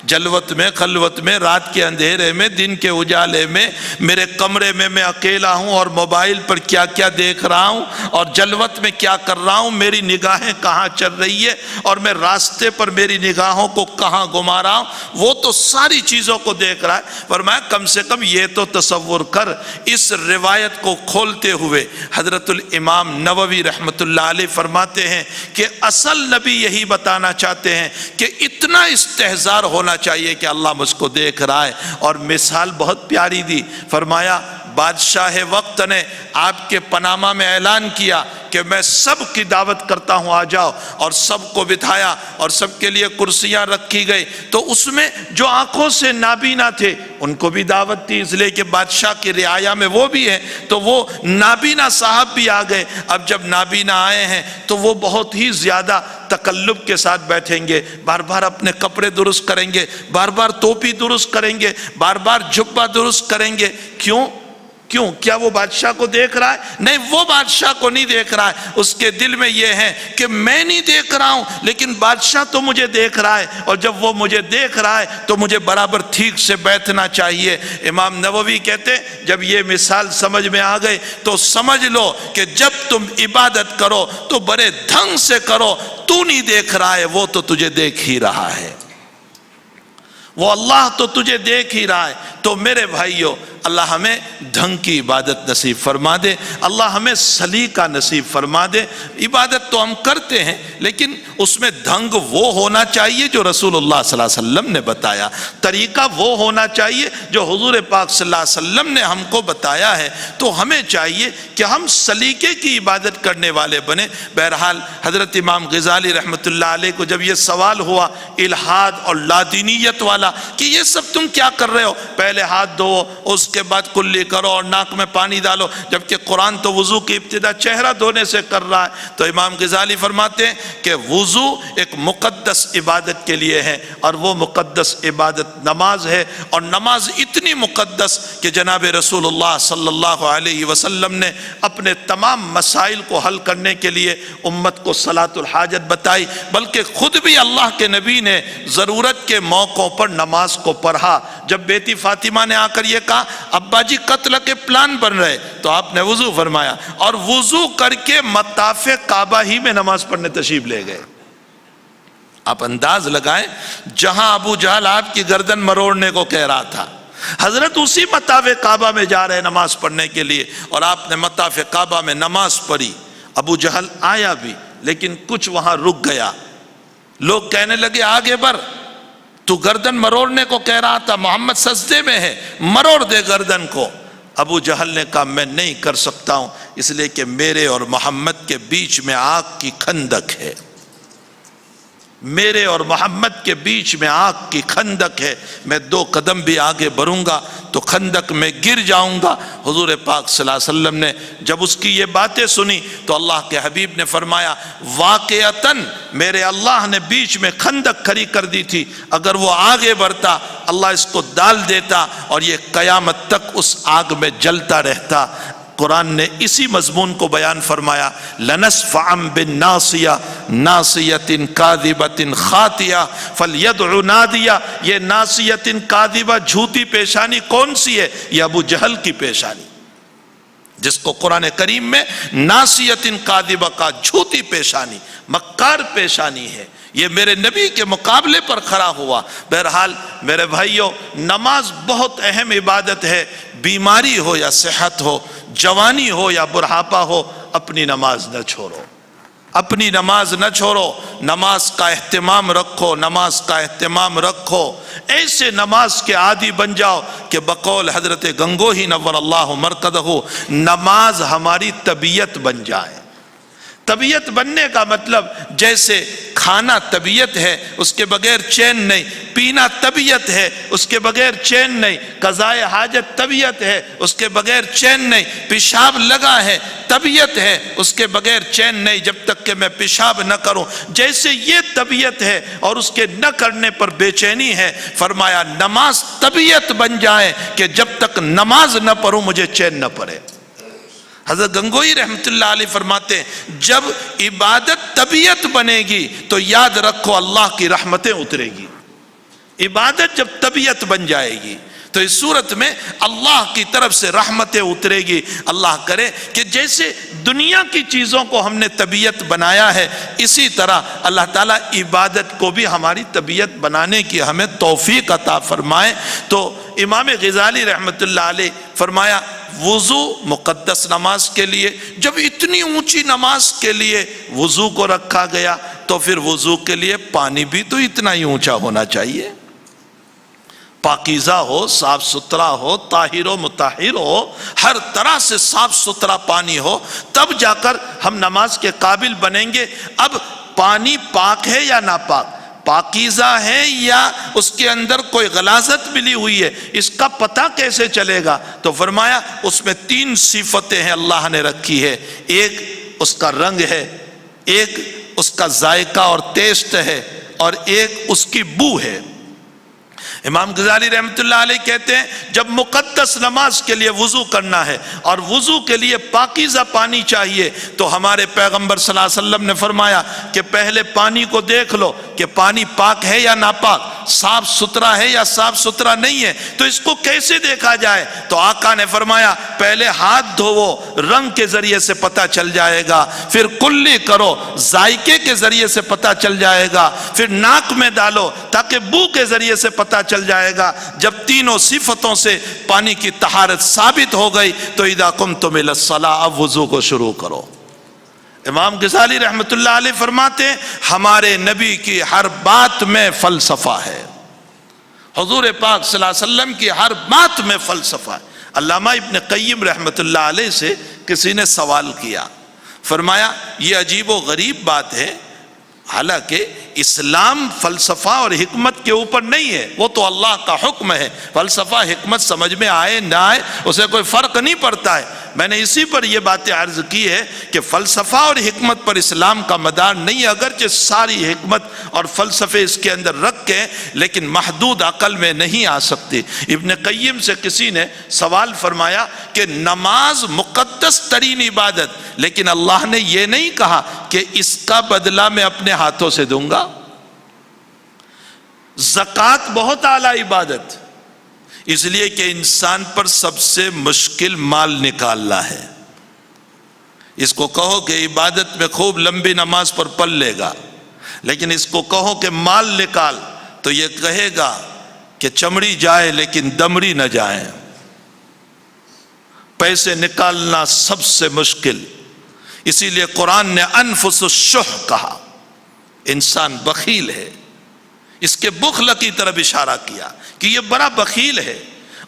جلوت میں، خلوت میں، رات کے اندھیرے میں، دن کے اجالے میں، میرے کمرے میں میں اکیلا ہوں اور موبائل پر کیا کیا دیکھ رہا ہوں اور جلوت میں کیا کر رہا ہوں، میری نگاہیں کہاں چل رہی ہے اور میں راستے پر میری نگاہوں کو کہاں گما رہا ہوں، وہ تو ساری چیزوں کو دیکھ رہا ہے۔ فرمایا کم سے کم یہ تو تصور کر۔ اس روایت کو کھولتے ہوئے حضرت الامام نووی رحمۃ اللہ علیہ فرماتے ہیں کہ اصل نبی یہی بتانا چاہتے ہیں کہ اتنا استحضار ہونا چاہیے کہ اللہ مجھ کو دیکھ رہا ہے، اور مثال بہت پیاری دی۔ فرمایا بادشاہ وقت نے آپ کے پاناما میں اعلان کیا کہ میں سب کی دعوت کرتا ہوں، آ جاؤ، اور سب کو بٹھایا اور سب کے لیے کرسیاں رکھی گئی، تو اس میں جو آنکھوں سے نابینا تھے ان کو بھی دعوت تھی، اس لیے کہ بادشاہ کی رعایا میں وہ بھی ہیں، تو وہ نابینا صاحب بھی آ گئے۔ اب جب نابینا آئے ہیں تو وہ بہت ہی زیادہ تکلف کے ساتھ بیٹھیں گے، بار بار اپنے کپڑے درست کریں گے، بار بار ٹوپی درست کریں گے، بار بار جبہ درست کریں گے۔ کیوں؟ کیا وہ بادشاہ کو دیکھ رہا ہے؟ نہیں، وہ بادشاہ کو نہیں دیکھ رہا ہے، اس کے دل میں یہ ہے کہ میں نہیں دیکھ رہا ہوں لیکن بادشاہ تو مجھے دیکھ رہا ہے، اور جب وہ مجھے دیکھ رہا ہے تو مجھے برابر ٹھیک سے بیٹھنا چاہیے۔ امام نووی کہتے ہیں جب یہ مثال سمجھ میں آ گئی تو سمجھ لو کہ جب تم عبادت کرو تو بڑے ڈھنگ سے کرو، تو نہیں دیکھ رہا ہے، وہ تو تجھے دیکھ ہی رہا ہے، وہ اللہ تو تجھے دیکھ ہی رہا ہے۔ تو میرے بھائیوں، اللہ ہمیں ڈھنگ کی عبادت نصیب فرما دے، اللہ ہمیں سلیقہ نصیب فرما دے۔ عبادت تو ہم کرتے ہیں لیکن اس میں ڈھنگ وہ ہونا چاہیے جو رسول اللہ صلی اللہ علیہ وسلم نے بتایا، طریقہ وہ ہونا چاہیے جو حضور پاک صلی اللہ علیہ وسلم نے ہم کو بتایا ہے۔ تو ہمیں چاہیے کہ ہم سلیقے کی عبادت کرنے والے بنے۔ بہرحال حضرت امام غزالی رحمۃ اللہ علیہ کو جب یہ سوال ہوا الحاد اور لادینیت والا کہ یہ سب تم کیا کر رہے ہو، پہلے ہاتھ دھو اس کے بعد کلی کرو اور ناک میں پانی ڈالو، جبکہ قرآن تو وضو کی ابتدا چہرہ دھونے سے کر رہا ہے، تو امام غزالی فرماتے ہیں کہ وضو ایک مقدس عبادت کے لیے ہے، اور وہ مقدس عبادت نماز ہے، اور نماز اتنی مقدس کہ جناب رسول اللہ صلی اللہ علیہ وسلم نے اپنے تمام مسائل کو حل کرنے کے لیے امت کو صلاۃ الحاجت بتائی، بلکہ خود بھی اللہ کے نبی نے ضرورت کے موقعوں پر نماز کو پڑھا۔ جب بیٹی فاطمہ نے آ کر یہ کہا ابا جی قتل کے پلان بن رہے، تو آپ نے وضو فرمایا اور وضو کر کے مطاف کعبہ ہی میں نماز پڑھنے تشریف لے گئے۔ آپ انداز لگائیں، جہاں ابو جہل آپ کی گردن مروڑنے کو کہہ رہا تھا، حضرت اسی مطاف کعبہ میں جا رہے نماز پڑھنے کے لیے، اور آپ نے مطاف کعبہ میں نماز پڑھی۔ ابو جہل آیا بھی لیکن کچھ وہاں رک گیا، لوگ کہنے لگے آگے بڑھ، تو گردن مروڑنے کو کہہ رہا تھا، محمد سجدے میں ہے، مروڑ دے گردن کو۔ ابو جہل نے کہا میں نہیں کر سکتا ہوں، اس لیے کہ میرے اور محمد کے بیچ میں آگ کی خندق ہے، میرے اور محمد کے بیچ میں آگ کی خندق ہے، میں 2 قدم بھی آگے بڑھوں گا تو خندق میں گر جاؤں گا۔ حضور پاک صلی اللہ علیہ وسلم نے جب اس کی یہ باتیں سنی تو اللہ کے حبیب نے فرمایا واقعتاً میرے اللہ نے بیچ میں خندق کھڑی کر دی تھی، اگر وہ آگے بڑھتا اللہ اس کو ڈال دیتا اور یہ قیامت تک اس آگ میں جلتا رہتا۔ قرآن نے اسی مضمون کو بیان فرمایا لَنَسْفَعًا بِالنَّاصِيَةِ نَاصِيَةٍ كَاذِبَةٍ خَاطِئَةٍ فَلْيَدْعُ نَادِيَةً۔ یہ ناصیۃ کاذبہ جھوٹی پیشانی کون سی ہے؟ یہ ابو جہل کی پیشانی، جس کو قرآن کریم میں ناصیۃ کاذبہ کا جھوٹی پیشانی، مکار پیشانی ہے، یہ میرے نبی کے مقابلے پر کھڑا ہوا۔ بہرحال میرے بھائیوں، نماز بہت اہم عبادت ہے، بیماری ہو یا صحت ہو، جوانی ہو یا بڑھاپا ہو، اپنی نماز نہ چھوڑو، اپنی نماز نہ چھوڑو، نماز کا اہتمام رکھو، نماز کا اہتمام رکھو، ایسے نماز کے عادی بن جاؤ کہ بقول حضرت گنگوہی نور اللہ مرقدہ نماز ہماری طبیعت بن جائے۔ طبیعت بننے کا مطلب جیسے کھانا طبیعت ہے اس کے بغیر چین نہیں، پینا طبیعت ہے اس کے بغیر چین نہیں، قضائے حاجت طبیعت ہے اس کے بغیر چین نہیں، پیشاب لگا ہے طبیعت ہے اس کے بغیر چین نہیں جب تک کہ میں پیشاب نہ کروں، جیسے یہ طبیعت ہے اور اس کے نہ کرنے پر بے چینی ہے، فرمایا نماز طبیعت بن جائے کہ جب تک نماز نہ پڑھوں مجھے چین نہ پڑے۔ حضرت گنگوئی رحمت اللہ علیہ فرماتے ہیں جب عبادت طبیعت بنے گی تو یاد رکھو اللہ کی رحمتیں اترے گی۔ عبادت جب طبیعت بن جائے گی تو اس صورت میں اللہ کی طرف سے رحمتیں اترے گی۔ اللہ کرے کہ جیسے دنیا کی چیزوں کو ہم نے طبیعت بنایا ہے، اسی طرح اللہ تعالیٰ عبادت کو بھی ہماری طبیعت بنانے کی ہمیں توفیق عطا فرمائے۔ تو امام غزالی رحمۃ اللہ علیہ فرمایا وضو مقدس نماز کے لیے، جب اتنی اونچی نماز کے لیے وضو کو رکھا گیا تو پھر وضو کے لیے پانی بھی تو اتنا ہی اونچا ہونا چاہیے، پاکیزہ ہو، صاف ستھرا ہو، طاہر و مطہر ہو، ہر طرح سے صاف ستھرا پانی ہو، تب جا کر ہم نماز کے قابل بنیں گے۔ اب پانی پاک ہے یا ناپاک، پاکیزہ ہے یا اس کے اندر کوئی غلاظت ملی ہوئی ہے، اس کا پتہ کیسے چلے گا؟ تو فرمایا اس میں 3 صفتیں ہیں اللہ نے رکھی ہے، ایک اس کا رنگ ہے، ایک اس کا ذائقہ اور ٹیسٹ ہے، اور ایک اس کی بو ہے۔ امام غزالی رحمۃ اللہ علیہ کہتے ہیں جب مقدس نماز کے لیے وضو کرنا ہے اور وضو کے لیے پاکیزہ پانی چاہیے تو ہمارے پیغمبر صلی اللہ علیہ وسلم نے فرمایا کہ پہلے پانی کو دیکھ لو کہ پانی پاک ہے یا ناپاک، صاف ستھرا ہے یا صاف ستھرا نہیں ہے۔ تو اس کو کیسے دیکھا جائے؟ تو آقا نے فرمایا پہلے ہاتھ دھوو، رنگ کے ذریعے سے پتہ چل جائے گا، پھر کلی کرو، ذائقے کے ذریعے سے پتہ چل جائے گا، پھر ناک میں ڈالو تاکہ بو کے ذریعے سے پتہ چل جائے گا۔ جب تینوں صفتوں سے پانی کی طہارت ثابت ہو گئی تو اذا قمتم الی الصلاۃ، اب وضو کو شروع کرو۔ امام غزالی رحمۃ اللہ علیہ فرماتے ہیں ہمارے نبی کی ہر بات میں فلسفہ ہے، حضور پاک صلی اللہ علیہ وسلم کی ہر بات میں فلسفہ ہے۔ علامہ ابن قیم رحمۃ اللہ علیہ سے کسی نے سوال کیا، فرمایا یہ عجیب و غریب بات ہے، حالانکہ اسلام فلسفہ اور حکمت کے اوپر نہیں ہے، وہ تو اللہ کا حکم ہے، فلسفہ حکمت سمجھ میں آئے نہ آئے اسے کوئی فرق نہیں پڑتا ہے۔ میں نے اسی پر یہ باتیں عرض کی ہے کہ فلسفہ اور حکمت پر اسلام کا مدار نہیں ہے، اگرچہ ساری حکمت اور فلسفے اس کے اندر رکھ کے، لیکن محدود عقل میں نہیں آ سکتی۔ ابن قیم سے کسی نے سوال فرمایا کہ نماز مقدس ترین عبادت، لیکن اللہ نے یہ نہیں کہا کہ اس کا بدلہ میں اپنے ہاتھوں سے دوں گا۔ زکوٰۃ بہت اعلیٰ عبادت، اس لیے کہ انسان پر سب سے مشکل مال نکالنا ہے۔ اس کو کہو کہ عبادت میں خوب لمبی نماز پر پڑھ لے گا، لیکن اس کو کہو کہ مال نکال تو یہ کہے گا کہ چمڑی جائے لیکن دمڑی نہ جائے۔ پیسے نکالنا سب سے مشکل، اسی لیے قرآن نے انفس الشح کہا، انسان بخیل ہے، اس کے بخل کی طرف اشارہ کیا کہ یہ بڑا بخیل ہے۔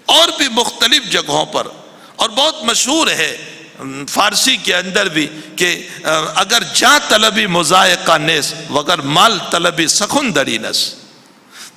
اور بھی مختلف جگہوں پر، اور بہت مشہور ہے فارسی کے اندر بھی کہ اگر جا طلبی مضائقہ نیس وگر مال طلبی سخن دری نس،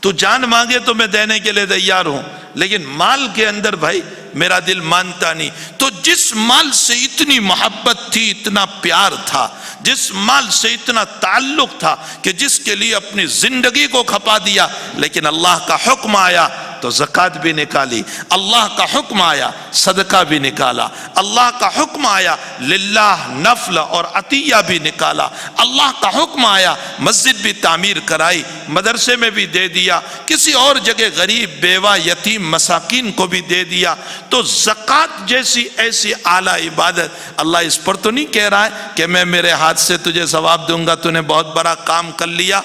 تو جان مانگے تو میں دینے کے لیے تیار ہوں، لیکن مال کے اندر بھائی میرا دل مانتا نہیں۔ تو جس مال سے اتنی محبت تھی، اتنا پیار تھا، جس مال سے اتنا تعلق تھا کہ جس کے لیے اپنی زندگی کو کھپا دیا، لیکن اللہ کا حکم آیا تو زکوٰۃ بھی نکالی، اللہ کا حکم آیا صدقہ بھی نکالا، اللہ کا حکم آیا للہ نفل اور عطیہ بھی نکالا، اللہ کا حکم آیا مسجد بھی تعمیر کرائی، مدرسے میں بھی دے دیا، کسی اور جگہ غریب بیوہ یتیم مساکین کو بھی دے دیا۔ تو زکوٰۃ جیسی ایسی اعلیٰ عبادت، اللہ اس پر تو نہیں کہہ رہا ہے کہ میں میرے ہاتھ سے تجھے ثواب دوں گا، تو نے بہت بڑا کام کر لیا۔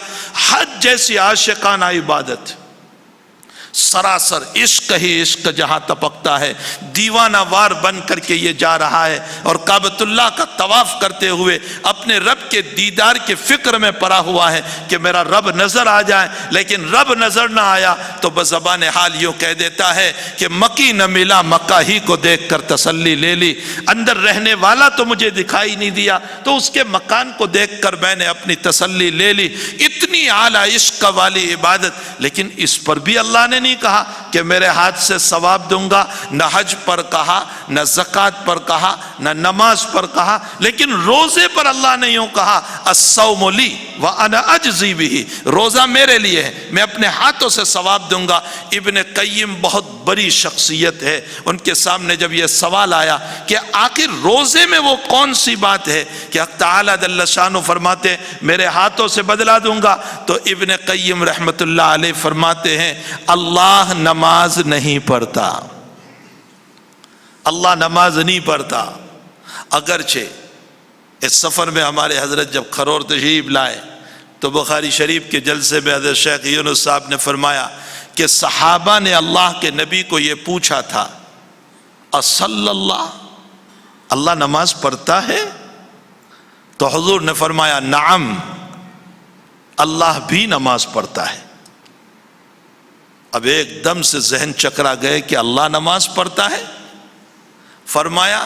حج جیسی عاشقانہ عبادت، سراسر عشق ہی عشق جہاں تپکتا ہے، دیوانہ وار بن کر کے یہ جا رہا ہے، اور کعبۃ اللہ کا طواف کرتے ہوئے اپنے رب کے دیدار کے فکر میں پڑا ہوا ہے کہ میرا رب نظر آ جائے، لیکن رب نظر نہ آیا تو بزبان حال یوں کہہ دیتا ہے کہ مکی نہ ملا، مکہ ہی کو دیکھ کر تسلی لے لی، اندر رہنے والا تو مجھے دکھائی نہیں دیا، تو اس کے مکان کو دیکھ کر میں نے اپنی تسلی لے لی۔ اتنی اعلیٰ عشق والی عبادت، لیکن اس پر بھی اللہ نے نہیں کہا کہ میرے ہاتھ سے ثواب دوں گا، نہ حج پر کہا، نہ زکوٰۃ پر کہا، نہ نماز پر کہا، لیکن روزے پر اللہ نے یوں کہا الصوم لی وانا اجزی بہ، روزہ میرے لیے ہے، میں اپنے ہاتھوں سے ثواب دوں گا۔ ابن قیم بہت بڑی شخصیت ہے، ان کے سامنے جب یہ سوال آیا کہ آخر روزے میں وہ کون سی بات ہے کہ حق تعالیٰ جل شانہ فرماتے میرے ہاتھوں سے بدلہ دوں گا، تو ابن قیم رحمت اللہ علیہ فرماتے ہیں اللہ نماز نہیں پڑھتا، اللہ نماز نہیں پڑھتا۔ اگرچہ اس سفر میں ہمارے حضرت جب خرور تشریف لائے تو بخاری شریف کے جلسے میں حضرت شیخ یونس صاحب نے فرمایا کہ صحابہ نے اللہ کے نبی کو یہ پوچھا تھا اصلی اللہ، اللہ نماز پڑھتا ہے؟ تو حضور نے فرمایا نعم، اللہ بھی نماز پڑھتا ہے۔ اب ایک دم سے ذہن چکرا گئے کہ اللہ نماز پڑھتا ہے؟ فرمایا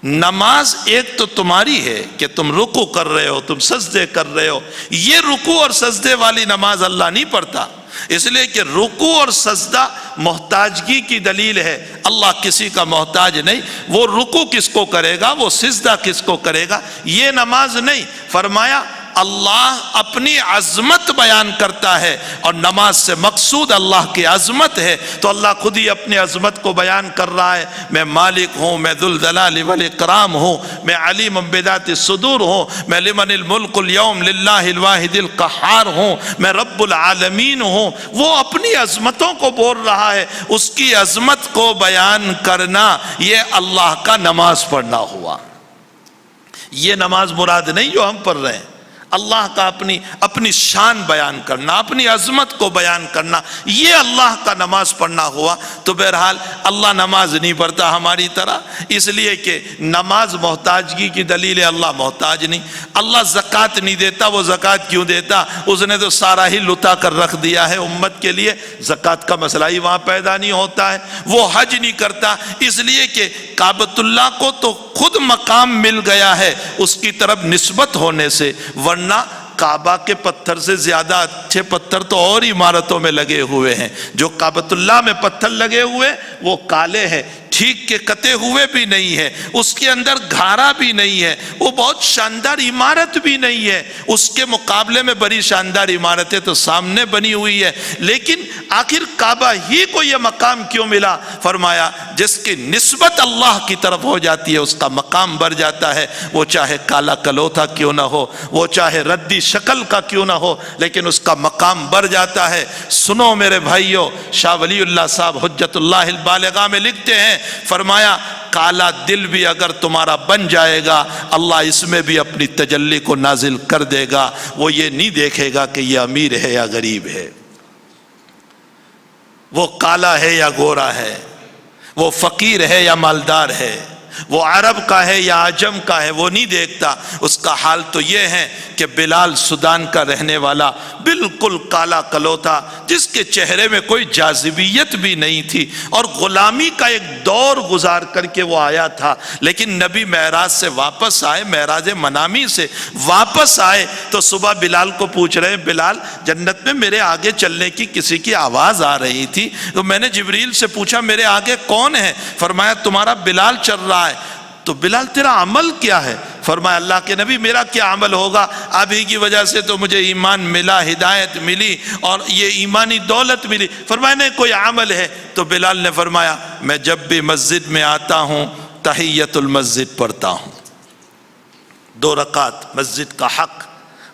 نماز ایک تو تمہاری ہے کہ تم رکوع کر رہے ہو، تم سجدے کر رہے ہو، یہ رکوع اور سجدے والی نماز اللہ نہیں پڑھتا، اس لیے کہ رکوع اور سجدہ محتاجگی کی دلیل ہے، اللہ کسی کا محتاج نہیں، وہ رکوع کس کو کرے گا، وہ سجدہ کس کو کرے گا، یہ نماز نہیں۔ فرمایا اللہ اپنی عظمت بیان کرتا ہے اور نماز سے مقصود اللہ کی عظمت ہے، تو اللہ خود ہی اپنی عظمت کو بیان کر رہا ہے، میں مالک ہوں، میں ذو الجلال والاکرام ہوں، میں علیم بذات الصدور ہوں، میں لمن الملک اليوم للہ الواحد القہار ہوں، میں رب العالمین ہوں۔ وہ اپنی عظمتوں کو بول رہا ہے، اس کی عظمت کو بیان کرنا یہ اللہ کا نماز پڑھنا ہوا۔ یہ نماز مراد نہیں جو ہم پڑھ رہے ہیں، اللہ کا اپنی شان بیان کرنا، اپنی عظمت کو بیان کرنا، یہ اللہ کا نماز پڑھنا ہوا۔ تو بہرحال اللہ نماز نہیں پڑھتا ہماری طرح، اس لیے کہ نماز محتاجگی کی دلیل ہے، اللہ محتاج نہیں۔ اللہ زکوٰۃ نہیں دیتا، وہ زکوٰۃ کیوں دیتا؟ اس نے تو سارا ہی لٹا کر رکھ دیا ہے امت کے لیے، زکوٰۃ کا مسئلہ ہی وہاں پیدا نہیں ہوتا ہے۔ وہ حج نہیں کرتا اس لیے کہ کعبۃ اللہ کو تو خود مقام مل گیا ہے اس کی طرف نسبت ہونے سے، ورنہ کعبہ کے پتھر سے زیادہ اچھے پتھر تو اور عمارتوں میں لگے ہوئے ہیں۔ جو کعبۃ اللہ میں پتھر لگے ہوئے وہ کالے ہیں، ٹھیک کے کتے ہوئے بھی نہیں ہے، اس کے اندر گھارا بھی نہیں ہے، وہ بہت شاندار عمارت بھی نہیں ہے، اس کے مقابلے میں بڑی شاندار عمارتیں تو سامنے بنی ہوئی ہے۔ لیکن آخر کعبہ ہی کو یہ مقام کیوں ملا؟ فرمایا جس کی نسبت اللہ کی طرف ہو جاتی ہے اس کا مقام بڑھ جاتا ہے، وہ چاہے کالا کلوتھا کیوں نہ ہو، وہ چاہے ردی شکل کا کیوں نہ ہو، لیکن اس کا مقام بڑھ جاتا ہے۔ سنو میرے بھائیو، شاہ ولی اللہ صاحب حجت اللہ البالغہ میں لکھتے ہیں، فرمایا کالا دل بھی اگر تمہارا بن جائے گا اللہ اس میں بھی اپنی تجلی کو نازل کر دے گا، وہ یہ نہیں دیکھے گا کہ یہ امیر ہے یا غریب ہے، وہ کالا ہے یا گورا ہے، وہ فقیر ہے یا مالدار ہے، وہ عرب کا ہے یا عجم کا ہے، وہ نہیں دیکھتا۔ اس کا حال تو یہ ہے کہ بلال سودان کا رہنے والا بالکل کالا کلوتھا، جس کے چہرے میں کوئی جاذبیت بھی نہیں تھی، اور غلامی کا ایک دور گزار کر کے وہ آیا تھا، لیکن نبی معراج سے واپس آئے، معراج منامی سے واپس آئے تو صبح بلال کو پوچھ رہے ہیں بلال جنت میں میرے آگے چلنے کی کسی کی آواز آ رہی تھی، تو میں نے جبریل سے پوچھا میرے آگے کون ہے؟ فرمایا تمہارا بلال چل رہا ہے۔ تو بلال تیرا عمل کیا ہے؟ فرمایا اللہ کے نبی میرا کیا عمل ہوگا، آپ ہی کی وجہ سے تو مجھے ایمان ملا، ہدایت ملی اور یہ ایمانی دولت ملی۔ فرمایا نہیں کوئی عمل ہے؟ تو بلال نے فرمایا میں جب بھی مسجد میں آتا ہوں تحیت المسجد پڑھتا ہوں، 2 رکعت مسجد کا حق،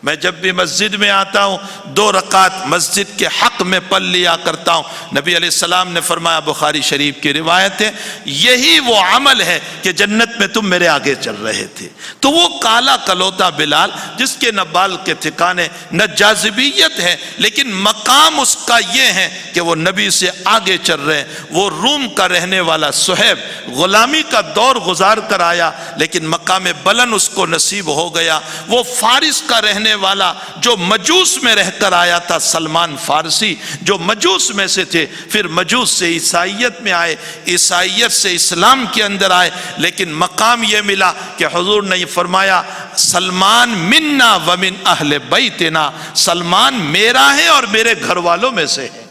میں جب بھی مسجد میں آتا ہوں 2 رکعت مسجد کے حق میں پڑھ لیا کرتا ہوں۔ نبی علیہ السلام نے فرمایا، بخاری شریف کی روایت ہے، یہی وہ عمل ہے کہ جنت میں تم میرے آگے چل رہے تھے۔ تو وہ کالا کلوتا بلال جس کے نہ بال کے ٹھکانے نہ جاذبیت ہے، لیکن مقام اس کا یہ ہے کہ وہ نبی سے آگے چل رہے ہیں۔ وہ روم کا رہنے والا صہیب غلامی کا دور گزار کر آیا، لیکن مقام بلند اس کو نصیب ہو گیا۔ وہ فارس کا رہنے والا جو مجوس میں رہ کر آیا تھا، سلمان فارسی، جو مجوس میں سے تھے، پھر مجوس سے عیسائیت میں آئے، عیسائیت سے اسلام کے اندر آئے، لیکن مقام یہ ملا کہ حضور نے فرمایا سلمان منا ومن اہل بیتنا، سلمان میرا ہے اور میرے گھر والوں میں سے ہے۔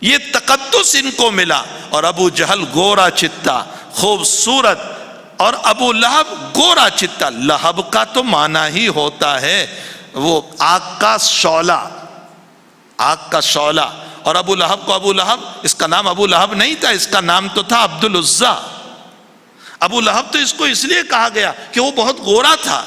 یہ تقدس ان کو ملا. اور ابو جہل گورا چتا خوبصورت، اور ابو لہب گورا چتا. لہب کا تو معنی ہی ہوتا ہے وہ آگ کا شعلہ، آگ کا شعلہ. اور ابو لہب کو ابو لہب، اس کا نام ابو لہب نہیں تھا، اس کا نام تو تھا عبد العزیٰ. ابو لہب تو اس کو اس لیے کہا گیا کہ وہ بہت گورا تھا،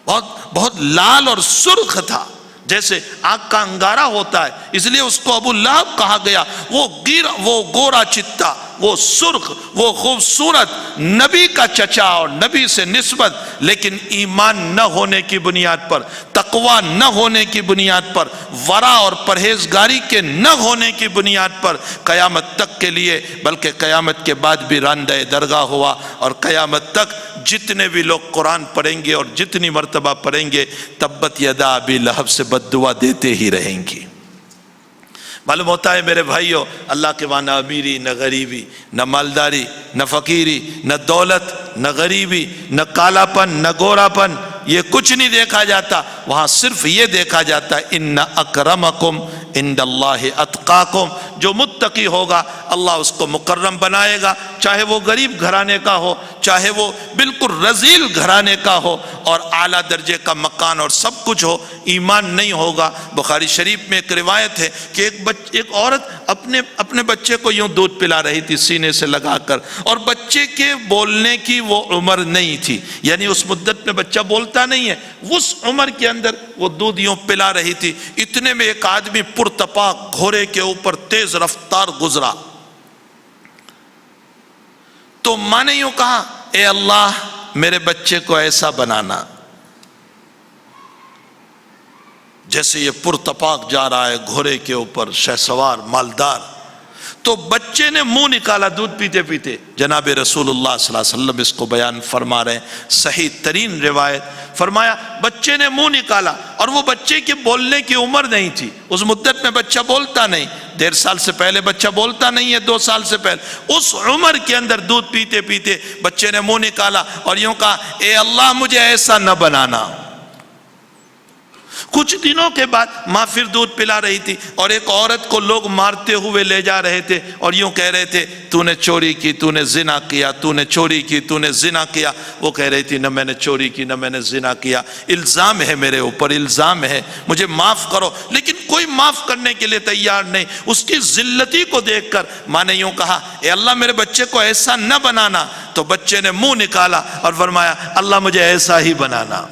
بہت لال اور سرخ تھا، جیسے آگ کا انگارہ ہوتا ہے، اس لیے اس کو ابو لہب کہا گیا. وہ گورا چتا، وہ سرخ، وہ خوبصورت، نبی کا چچا اور نبی سے نسبت، لیکن ایمان نہ ہونے کی بنیاد پر، تقوی نہ ہونے کی بنیاد پر، ورع اور پرہیزگاری کے نہ ہونے کی بنیاد پر قیامت تک کے لیے، بلکہ قیامت کے بعد بھی راندہ درگاہ ہوا. اور قیامت تک جتنے بھی لوگ قرآن پڑھیں گے اور جتنی مرتبہ پڑھیں گے، تبت یدا ابی لہب سے بد دعا دیتے ہی رہیں گی. معلوم ہوتا ہے میرے بھائیوں، اللہ کے وہاں نہ امیری، نہ غریبی، نہ مالداری، نہ فقیری، نہ دولت، نہ غریبی، نہ کالا پن، نہ گورا پن، یہ کچھ نہیں دیکھا جاتا. وہاں صرف یہ دیکھا جاتا ہے ان اکرمکم عند اللہ اتقاکم. جو متقی ہوگا اللہ اس کو مکرم بنائے گا، چاہے وہ غریب گھرانے کا ہو، چاہے وہ بالکل رذیل گھرانے کا ہو اور اعلیٰ درجے کا مکان اور سب کچھ ہو، ایمان نہیں ہوگا. بخاری شریف میں ایک روایت ہے کہ ایک عورت اپنے بچے کو یوں دودھ پلا رہی تھی سینے سے لگا کر، اور بچے کے بولنے کی وہ عمر نہیں تھی، یعنی اس مدت میں بچہ بولتا نہیں ہے، اس عمر کے اندر وہ دودھ یوں پلا رہی تھی. اتنے میں ایک آدمی پرتپاک گھوڑے کے اوپر تیز رفتار گزرا. تو ماں نے یوں کہا، اے اللہ میرے بچے کو ایسا بنانا جیسے یہ پرتپاک جا رہا ہے گھوڑے کے اوپر، شہسوار مالدار. تو بچے نے منہ نکالا دودھ پیتے پیتے. جناب رسول اللہ صلی اللہ علیہ وسلم اس کو بیان فرما رہے ہیں، صحیح ترین روایت. فرمایا بچے نے منہ نکالا، اور وہ بچے کی بولنے کی عمر نہیں تھی. اس مدت میں بچہ بولتا نہیں، 1.5 سال سے پہلے بچہ بولتا نہیں ہے، 2 سال سے پہلے. اس عمر کے اندر دودھ پیتے پیتے بچے نے منہ نکالا اور یوں کہا، اے اللہ مجھے ایسا نہ بنانا. کچھ دنوں کے بعد ماں پھر دودھ پلا رہی تھی، اور ایک عورت کو لوگ مارتے ہوئے لے جا رہے تھے اور یوں کہہ رہے تھے، تو نے چوری کی، تو نے زنا کیا، تو نے چوری کی، تو نے زنا کیا. وہ کہہ رہی تھی، نہ میں نے چوری کی، نہ میں نے زنا کیا، الزام ہے میرے اوپر، الزام ہے، مجھے معاف کرو. لیکن کوئی معاف کرنے کے لیے تیار نہیں. اس کی ذلتی کو دیکھ کر ماں نے یوں کہا، اے اللہ میرے بچے کو ایسا نہ بنانا. تو بچے نے منہ نکالا اور فرمایا، اللہ مجھے ایسا ہی بنانا.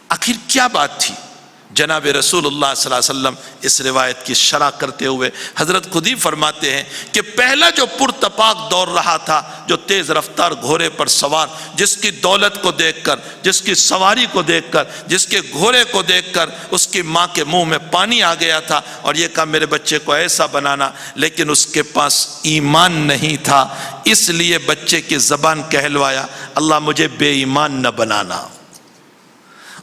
آخر کیا بات تھی؟ جناب رسول اللہ صلی اللہ علیہ وسلم اس روایت کی شرح کرتے ہوئے حضرت خود ہی فرماتے ہیں کہ پہلا جو پرتپاک دور رہا تھا، جو تیز رفتار گھوڑے پر سوار، جس کی دولت کو دیکھ کر، جس کی سواری کو دیکھ کر، جس کے گھوڑے کو دیکھ کر اس کی ماں کے منہ میں پانی آ گیا تھا اور یہ کہا میرے بچے کو ایسا بنانا. لیکن اس کے پاس ایمان نہیں تھا، اس لیے بچے کی زبان کہلوایا، اللہ مجھے بے ایمان نہ بنانا.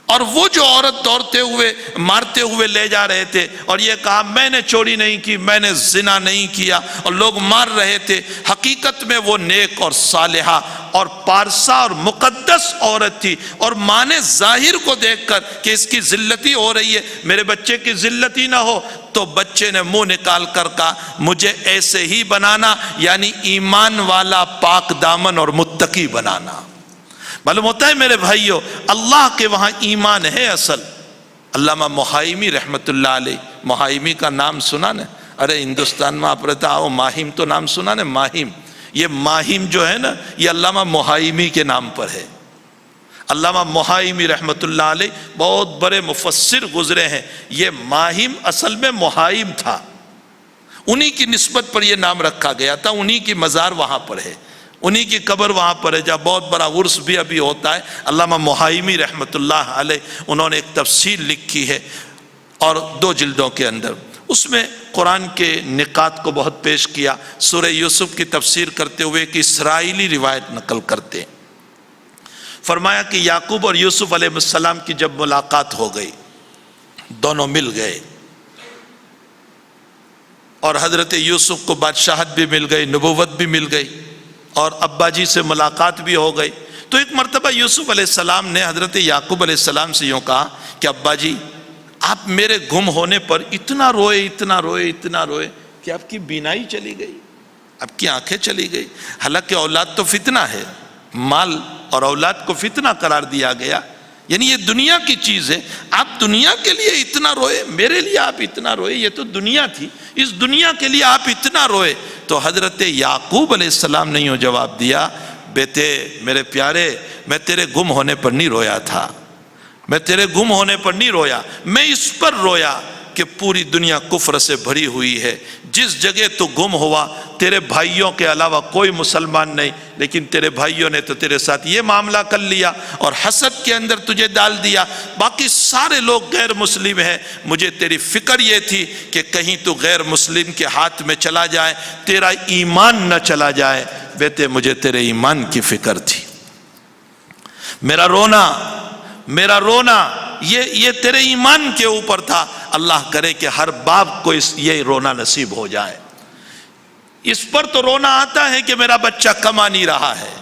اور وہ جو عورت دوڑتے ہوئے مارتے ہوئے لے جا رہے تھے اور یہ کہا میں نے چوری نہیں کی، میں نے زنا نہیں کیا، اور لوگ مار رہے تھے، حقیقت میں وہ نیک اور صالحہ اور پارسا اور مقدس عورت تھی. اور ماں نے ظاہر کو دیکھ کر کہ اس کی ذلتی ہو رہی ہے، میرے بچے کی ذلتی نہ ہو، تو بچے نے منہ نکال کر کہا مجھے ایسے ہی بنانا، یعنی ایمان والا، پاک دامن اور متقی بنانا. معلوم ہوتا ہے میرے بھائیوں، اللہ کے وہاں ایمان ہے اصل. علامہ محائمی رحمت اللہ علیہ، محائمی کا نام سنا نا؟ ارے ہندوستان میں آپ رہتا ہو، ماہیم تو نام سنا نا؟ ماہیم، یہ ماہیم جو ہے نا، یہ علامہ محائمی کے نام پر ہے. علامہ محائمی رحمت اللہ علیہ بہت بڑے مفسر گزرے ہیں. یہ ماہیم اصل میں محائم تھا، انہی کی نسبت پر یہ نام رکھا گیا تھا، انہی کی مزار وہاں پر ہے، انہی کی قبر وہاں پر ہے، جہاں بہت بڑا عرس بھی ابھی ہوتا ہے. علامہ محائمی رحمت اللہ علیہ انہوں نے ایک تفسیر لکھی ہے اور 2 جلدوں کے اندر، اس میں قرآن کے نکات کو بہت پیش کیا. سورہ یوسف کی تفسیر کرتے ہوئے ایک اسرائیلی روایت نقل کرتے ہیں. فرمایا کہ یعقوب اور یوسف علیہ السلام کی جب ملاقات ہو گئی، دونوں مل گئے، اور حضرت یوسف کو بادشاہت بھی مل گئی، نبوت بھی مل گئی، اور ابا جی سے ملاقات بھی ہو گئی. تو ایک مرتبہ یوسف علیہ السلام نے حضرت یعقوب علیہ السلام سے یوں کہا کہ ابا جی آپ میرے گم ہونے پر اتنا روئے اتنا روئے اتنا روئے کہ آپ کی بینائی چلی گئی، آپ کی آنکھیں چلی گئی۔ حالانکہ اولاد تو فتنہ ہے، مال اور اولاد کو فتنہ قرار دیا گیا، یعنی یہ دنیا کی چیز ہے، آپ دنیا کے لیے اتنا روئے، میرے لیے آپ اتنا روئے، یہ تو دنیا تھی، اس دنیا کے لیے آپ اتنا روئے۔ تو حضرت یعقوب علیہ السلام نے یوں جواب دیا، بیٹے میرے پیارے، میں تیرے گم ہونے پر نہیں رویا تھا، میں تیرے گم ہونے پر نہیں رویا، میں اس پر رویا کہ پوری دنیا کفر سے بھری ہوئی ہے، جس جگہ تو گم ہوا تیرے بھائیوں کے علاوہ کوئی مسلمان نہیں، لیکن تیرے بھائیوں نے تو تیرے ساتھ یہ معاملہ کر لیا اور حسد کے اندر تجھے ڈال دیا، باقی سارے لوگ غیر مسلم ہیں، مجھے تیری فکر یہ تھی کہ کہیں تو غیر مسلم کے ہاتھ میں چلا جائے، تیرا ایمان نہ چلا جائے۔ بیٹے مجھے تیرے ایمان کی فکر تھی، میرا رونا یہ تیرے ایمان کے اوپر تھا۔ اللہ کرے کہ ہر باپ کو یہ رونا نصیب ہو جائے۔ اس پر تو رونا آتا ہے کہ میرا بچہ کما نہیں رہا ہے،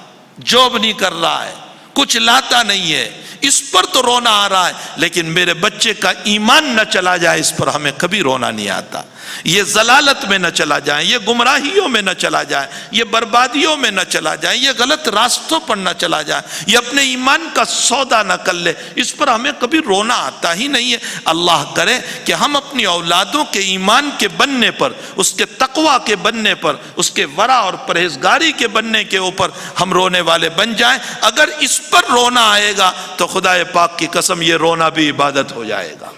جاب نہیں کر رہا ہے، کچھ لاتا نہیں ہے، اس پر تو رونا آ رہا ہے، لیکن میرے بچے کا ایمان نہ چلا جائے، اس پر ہمیں کبھی رونا نہیں آتا۔ یہ ضلالت میں نہ چلا جائیں، یہ گمراہیوں میں نہ چلا جائے، یہ بربادیوں میں نہ چلا جائے، یہ غلط راستوں پر نہ چلا جائے، یہ اپنے ایمان کا سودا نہ کر لے، اس پر ہمیں کبھی رونا آتا ہی نہیں ہے۔ اللہ کرے کہ ہم اپنی اولادوں کے ایمان کے بننے پر، اس کے تقوی کے بننے پر، اس کے ورع اور پرہیزگاری کے بننے کے اوپر ہم رونے والے بن جائیں۔ اگر اس پر رونا آئے گا تو خدا پاک کی قسم یہ رونا بھی عبادت ہو جائے گا،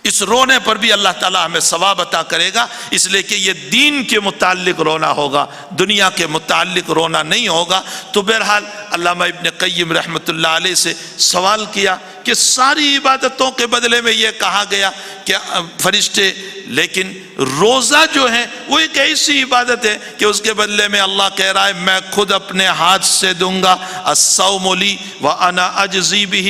اس رونے پر بھی اللہ تعالیٰ ہمیں ثواب عطا کرے گا، اس لیے کہ یہ دین کے متعلق رونا ہوگا، دنیا کے متعلق رونا نہیں ہوگا۔ تو بہرحال علامہ ابن قیم رحمۃ اللہ علیہ سے سوال کیا کہ ساری عبادتوں کے بدلے میں یہ کہا گیا کہ فرشتے، لیکن روزہ جو ہے وہ ایک ایسی عبادت ہے کہ اس کے بدلے میں اللہ کہہ رہا ہے میں خود اپنے ہاتھ سے دوں گا، الصوم لی وانا اجزی بہ۔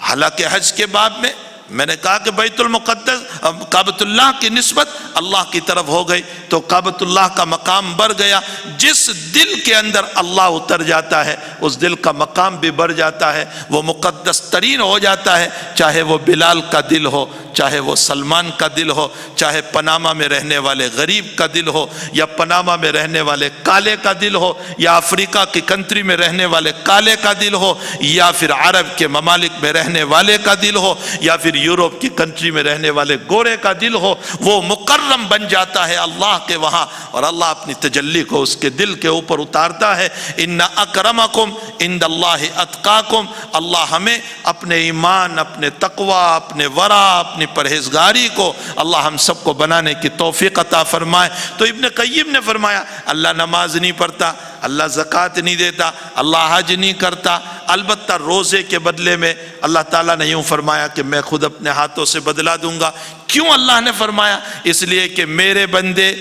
حالانکہ حج کے باب میں نے کہا کہ بیت المقدس کعبۃ اللہ کی نسبت اللہ کی طرف ہو گئی تو کعبۃ اللہ کا مقام بڑھ گیا۔ جس دل کے اندر اللہ اتر جاتا ہے اس دل کا مقام بھی بڑھ جاتا ہے، وہ مقدس ترین ہو جاتا ہے، چاہے وہ بلال کا دل ہو، چاہے وہ سلمان کا دل ہو، چاہے پناما میں رہنے والے غریب کا دل ہو، یا پناما میں رہنے والے کالے کا دل ہو، یا افریقہ کی کنٹری میں رہنے والے کالے کا دل ہو، یا پھر عرب کے ممالک میں رہنے والے کا دل ہو، یا پھر یورپ کی کنٹری میں رہنے والے گورے کا دل ہو، وہ مکرم بن جاتا ہے اللہ کے وہاں، اور اللہ اپنی تجلی کو اس کے دل کے اوپر اتارتا ہے۔ ان اکرمکم عند اللہ اتقاکم۔ اللہ ہمیں اپنے ایمان، اپنے تقوی، اپنے ورع، اپنی پرہیزگاری کو اللہ ہم سب کو بنانے کی توفیق عطا فرمائے۔ تو ابن قیم نے فرمایا اللہ نماز نہیں پڑھتا، اللہ زکوٰۃ نہیں دیتا، اللہ حج نہیں کرتا، البتہ روزے کے بدلے میں اللہ تعالیٰ نے یوں فرمایا کہ میں خود اپنے ہاتھوں سے بدلہ دوں گا۔ کیوں اللہ نے فرمایا؟ اس لیے کہ میرے بندے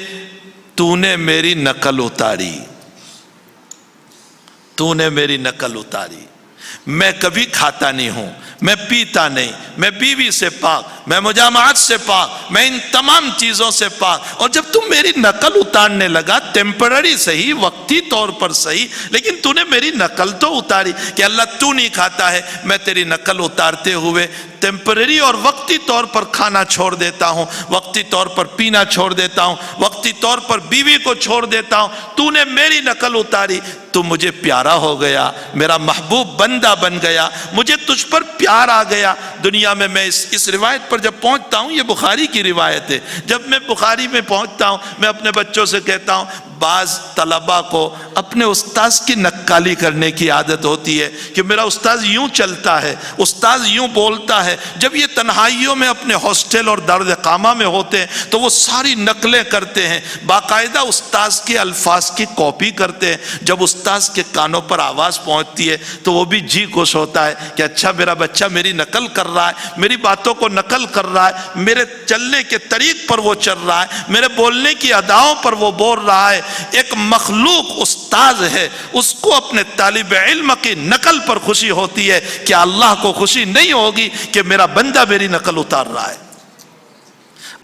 تو نے میری نقل اتاری، تو نے میری نقل اتاری۔ میں کبھی کھاتا نہیں ہوں، میں پیتا نہیں، میں بیوی سے پاک، میں مجامعات سے پاک، میں ان تمام چیزوں سے پاک، اور جب تم میری نقل اتارنے لگا، ٹیمپرری صحیح، وقتی طور پر صحیح، لیکن تو نے میری نقل تو اتاری کہ اللہ تو نہیں کھاتا ہے، میں تیری نقل اتارتے ہوئے ٹیمپرری اور وقتی طور پر کھانا چھوڑ دیتا ہوں، وقتی طور پر پینا چھوڑ دیتا ہوں، وقتی طور پر بیوی کو چھوڑ دیتا ہوں، تو نے میری نقل اتاری، تو مجھے پیارا ہو گیا، میرا محبوب بندہ بن گیا، مجھے تجھ پر پیار آ گیا۔ دنیا میں اس روایت پر جب پہنچتا ہوں، یہ بخاری کی روایت ہے، جب میں بخاری میں پہنچتا ہوں میں اپنے بچوں سے کہتا ہوں، بعض طلباء کو اپنے استاذ کی نقالی کرنے کی عادت ہوتی ہے کہ میرا استاذ یوں چلتا ہے، استاذ یوں بولتا ہے۔ جب یہ تنہائیوں میں اپنے ہاسٹل اور دار اقامہ میں ہوتے ہیں تو وہ ساری نقلیں کرتے ہیں، باقاعدہ استاذ کے الفاظ کی کاپی کرتے ہیں۔ جب استاذ کے کانوں پر آواز پہنچتی ہے تو وہ بھی جی خوش ہوتا ہے کہ اچھا میرا بچہ میری نقل کر رہا ہے، میری باتوں کو نقل کر رہا ہے، میرے چلنے کے طریق پر وہ چل رہا ہے، میرے بولنے کی اداؤں پر وہ بول رہا ہے۔ ایک مخلوق استاذ ہے، اس کو اپنے طالب علم کی نقل پر خوشی ہوتی ہے، کیا اللہ کو خوشی نہیں ہوگی کہ میرا بندہ میری نقل اتار رہا ہے؟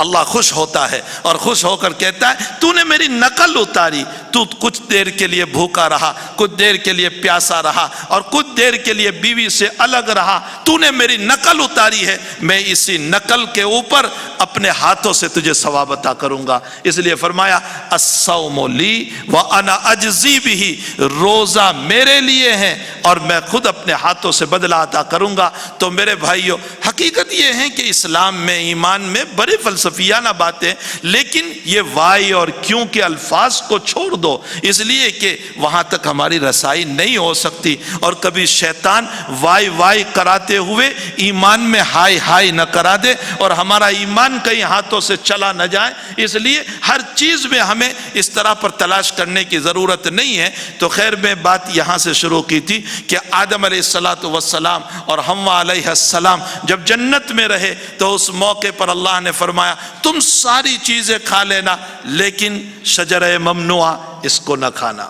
اللہ خوش ہوتا ہے اور خوش ہو کر کہتا ہے تو نے میری نقل اتاری، تو کچھ دیر کے لیے بھوکا رہا، کچھ دیر کے لیے پیاسا رہا اور کچھ دیر کے لیے بیوی سے الگ رہا، تو نے میری نقل اتاری ہے، میں اسی نقل کے اوپر اپنے ہاتھوں سے تجھے ثواب عطا کروں گا۔ اس لیے فرمایا الصوم لی وانا اجزی بہ، روزہ میرے لیے ہیں اور میں خود اپنے ہاتھوں سے بدلہ عطا کروں گا۔ تو میرے بھائیو، حقیقت یہ ہے کہ اسلام میں، ایمان میں بڑے فلسفیانہ باتیں، لیکن یہ وائی اور کیوں کے الفاظ کو چھوڑ دو، اس لیے کہ وہاں تک ہماری رسائی نہیں ہو سکتی، اور کبھی شیطان وائی وائی کراتے ہوئے ایمان میں ہائی ہائی نہ کرا دے اور ہمارا ایمان کہیں ہاتھوں سے چلا نہ جائے۔ اس لیے ہر چیز میں ہمیں اس طرح پر تلاش کرنے کی ضرورت نہیں ہے۔ تو خیر، میں بات یہاں سے شروع کی تھی کہ آدم علیہ السلام اور حوا علیہ السلام جب جنت میں رہے تو اس موقع پر اللہ نے فرمایا تم ساری چیزیں کھا لینا لیکن شجرہ ممنوعہ اس کو نہ کھانا۔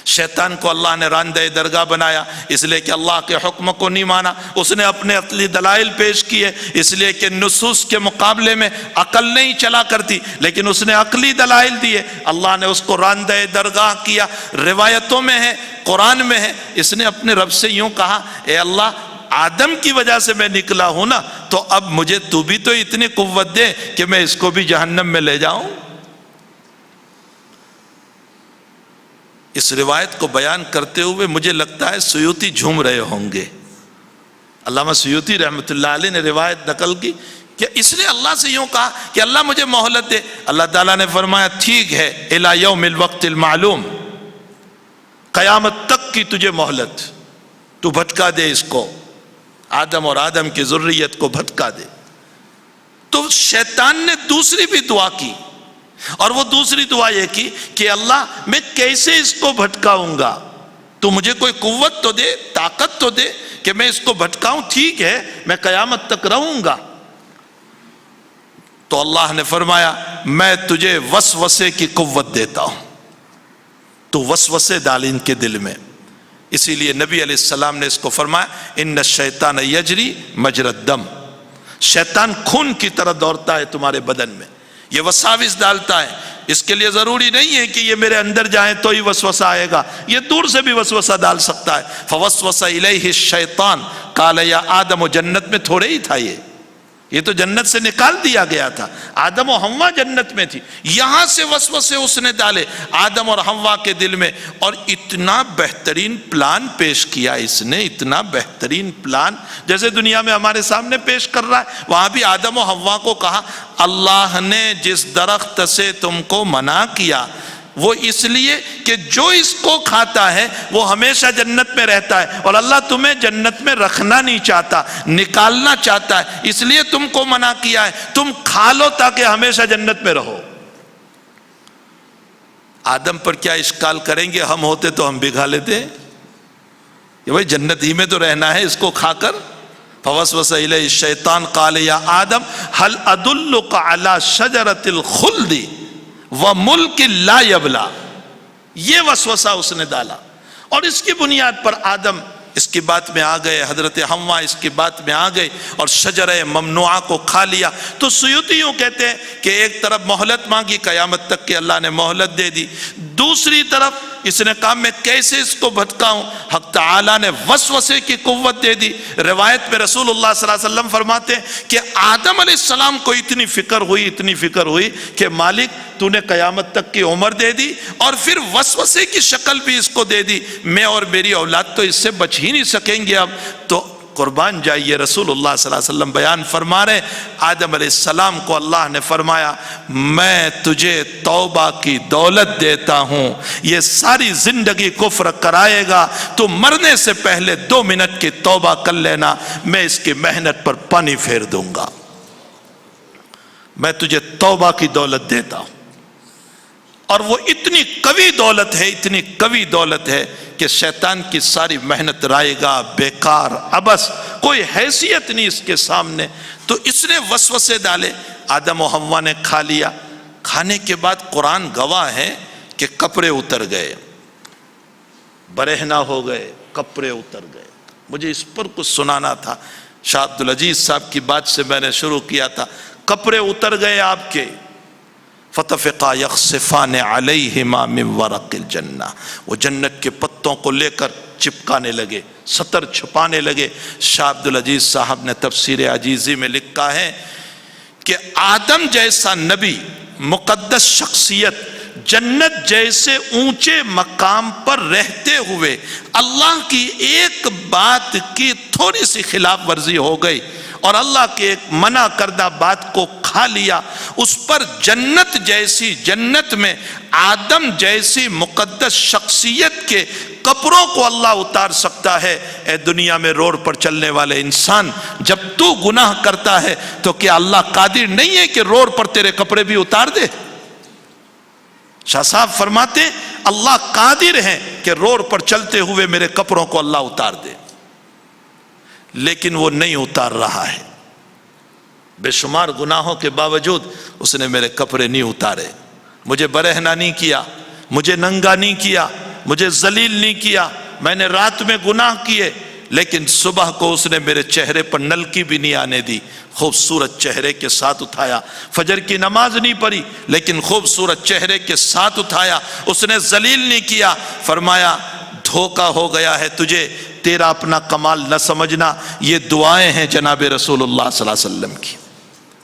شیطان کو اللہ نے راندہ درگاہ بنایا اس لیے کہ اللہ کے حکم کو نہیں مانا، اس نے اپنے عقلی دلائل پیش کیے اس لیے کہ نصوص کے مقابلے میں عقل نہیں چلا کرتی، لیکن اس نے عقلی دلائل دیے، اللہ نے اس کو راندہ درگاہ کیا۔ روایتوں میں ہے، قرآن میں ہے، اس نے اپنے رب سے یوں کہا اے اللہ، آدم کی وجہ سے میں نکلا ہوں نا، تو اب مجھے تو بھی تو اتنی قوت دے کہ میں اس کو بھی جہنم میں لے جاؤں۔ اس روایت کو بیان کرتے ہوئے مجھے لگتا ہے سیوطی جھوم رہے ہوں گے۔ علامہ سیوطی رحمۃ اللہ علیہ نے روایت نقل کی کہ اس نے اللہ سے یوں کہا کہ اللہ مجھے مہلت دے۔ اللہ تعالیٰ نے فرمایا ٹھیک ہے، الی یوم الوقت المعلوم، قیامت تک کی تجھے مہلت، تو بھٹکا دے اس کو، آدم اور آدم کی ذریت کو بھٹکا دے۔ تو شیطان نے دوسری بھی دعا کی، اور وہ دوسری دعا یہ کی کہ اللہ میں کیسے اس کو بھٹکاؤں گا، تو مجھے کوئی قوت تو دے، طاقت تو دے کہ میں اس کو بھٹکاؤں۔ ٹھیک ہے، میں قیامت تک رہوں گا۔ تو اللہ نے فرمایا میں تجھے وسوسے کی قوت دیتا ہوں، تو وسوسے ڈال ان کے دل میں۔ اسی لیے نبی علیہ السلام نے اس کو فرمایا ان الشیطان یجری مجری الدم، شیطان خون کی طرح دوڑتا ہے تمہارے بدن میں، یہ وساوس ڈالتا ہے۔ اس کے لیے ضروری نہیں ہے کہ یہ میرے اندر جائیں تو ہی وسوسہ آئے گا، یہ دور سے بھی وسوسہ ڈال سکتا ہے۔ فوسوس الیہ الشیطان قال یا آدم، جنت میں تھوڑے ہی تھا، یہ تو جنت سے نکال دیا گیا تھا، آدم و حوا جنت میں تھی، یہاں سے وسوسے اس نے ڈالے آدم اور حوا کے دل میں، اور اتنا بہترین پلان پیش کیا اس نے، اتنا بہترین پلان جیسے دنیا میں ہمارے سامنے پیش کر رہا ہے۔ وہاں بھی آدم و حوا کو کہا اللہ نے جس درخت سے تم کو منع کیا وہ اس لیے کہ جو اس کو کھاتا ہے وہ ہمیشہ جنت میں رہتا ہے، اور اللہ تمہیں جنت میں رکھنا نہیں چاہتا، نکالنا چاہتا ہے، اس لیے تم کو منع کیا ہے، تم کھا لو تاکہ ہمیشہ جنت میں رہو۔ آدم پر کیا اشکال کریں گے، ہم ہوتے تو ہم بھی کھا لیتے کہ بھائی جنت ہی میں تو رہنا ہے اس کو کھا کر۔ فوسوس الیہ الشیطان قال یا آدم هل ادلک علی شجرۃ الخلد وملک لا یبلی، یہ وسوسہ اس نے ڈالا، اور اس کی بنیاد پر آدم اس کی بات میں آ گئے، حضرت حوا اس کی بات میں آ گئے اور شجرہ ممنوعہ کو کھا لیا۔ تو سیوطی یوں کہتے ہیں کہ ایک طرف مہلت مانگی قیامت تک کہ اللہ نے مہلت دے دی، دوسری طرف اس نے کہا میں کیسے اس کو بھٹکاؤں، حق تعالیٰ نے وسوسے کی قوت دے دی۔ روایت میں رسول اللہ صلی اللہ علیہ وسلم فرماتے ہیں کہ آدم علیہ السلام کو اتنی فکر ہوئی کہ مالک تو نے قیامت تک کی عمر دے دی اور پھر وسوسے کی شکل بھی اس کو دے دی، میں اور میری اولاد تو اس سے بچ ہی نہیں سکیں گے اب۔ تو قربان جائیے رسول اللہ صلی اللہ علیہ وسلم بیان فرما رہے آدم علیہ السلام کو اللہ نے فرمایا میں تجھے توبہ کی دولت دیتا ہوں، یہ ساری زندگی کفر کرائے گا، تو مرنے سے پہلے 2 منٹ کی توبہ کر لینا، میں اس کی محنت پر پانی پھیر دوں گا، میں تجھے توبہ کی دولت دیتا ہوں۔ اور وہ اتنی قوی دولت ہے کہ شیطان کی ساری محنت رائے گا، بیکار، عبث، کوئی حیثیت نہیں اس کے سامنے۔ تو اس نے وسوسے ڈالے، آدم و حوا نے کھا لیا، کھانے کے بعد قرآن گواہ ہے کہ کپڑے اتر گئے، برہنہ ہو گئے، کپڑے اتر گئے۔ مجھے اس پر کچھ سنانا تھا، شاہ عبدالعزیز صاحب کی بات سے میں نے شروع کیا تھا، کپڑے اتر گئے آپ کے. فَطَفِقَا يَخْصِفَانِ عَلَيْهِمَا مِنْ وَرَقِ الْجَنَّةِ، وہ جنت کے پتوں کو لے کر چپکانے لگے، سطر چھپانے لگے. شاہ عبدالعزیز صاحب نے تفسیر عجیزی میں لکھا ہے کہ آدم جیسا نبی، مقدس شخصیت، جنت جیسے اونچے مقام پر رہتے ہوئے اللہ کی ایک بات کی تھوڑی سی خلاف ورزی ہو گئی اور اللہ کے ایک منع کردہ بات کو کھا لیا، اس پر جنت جیسی، جنت میں آدم جیسی مقدس شخصیت کے کپڑوں کو اللہ اتار سکتا ہے. اے دنیا میں روڈ پر چلنے والے انسان، جب تو گناہ کرتا ہے تو کیا اللہ قادر نہیں ہے کہ روڈ پر تیرے کپڑے بھی اتار دے؟ شاہ صاحب فرماتے ہیں اللہ قادر ہے کہ روڈ پر چلتے ہوئے میرے کپڑوں کو اللہ اتار دے، لیکن وہ نہیں اتار رہا ہے. بے شمار گناہوں کے باوجود اس نے میرے کپڑے نہیں اتارے، مجھے برہنہ نہیں کیا، مجھے ننگا نہیں کیا، مجھے ذلیل نہیں کیا. میں نے رات میں گناہ کیے لیکن صبح کو اس نے میرے چہرے پر نلکی بھی نہیں آنے دی، خوبصورت چہرے کے ساتھ اٹھایا. فجر کی نماز نہیں پڑھی لیکن خوبصورت چہرے کے ساتھ اٹھایا، اس نے ذلیل نہیں کیا. فرمایا دھوکہ ہو گیا ہے تجھے، تیرا اپنا کمال نہ سمجھنا، یہ دعائیں ہیں جناب رسول اللہ صلی اللہ علیہ وسلم کی،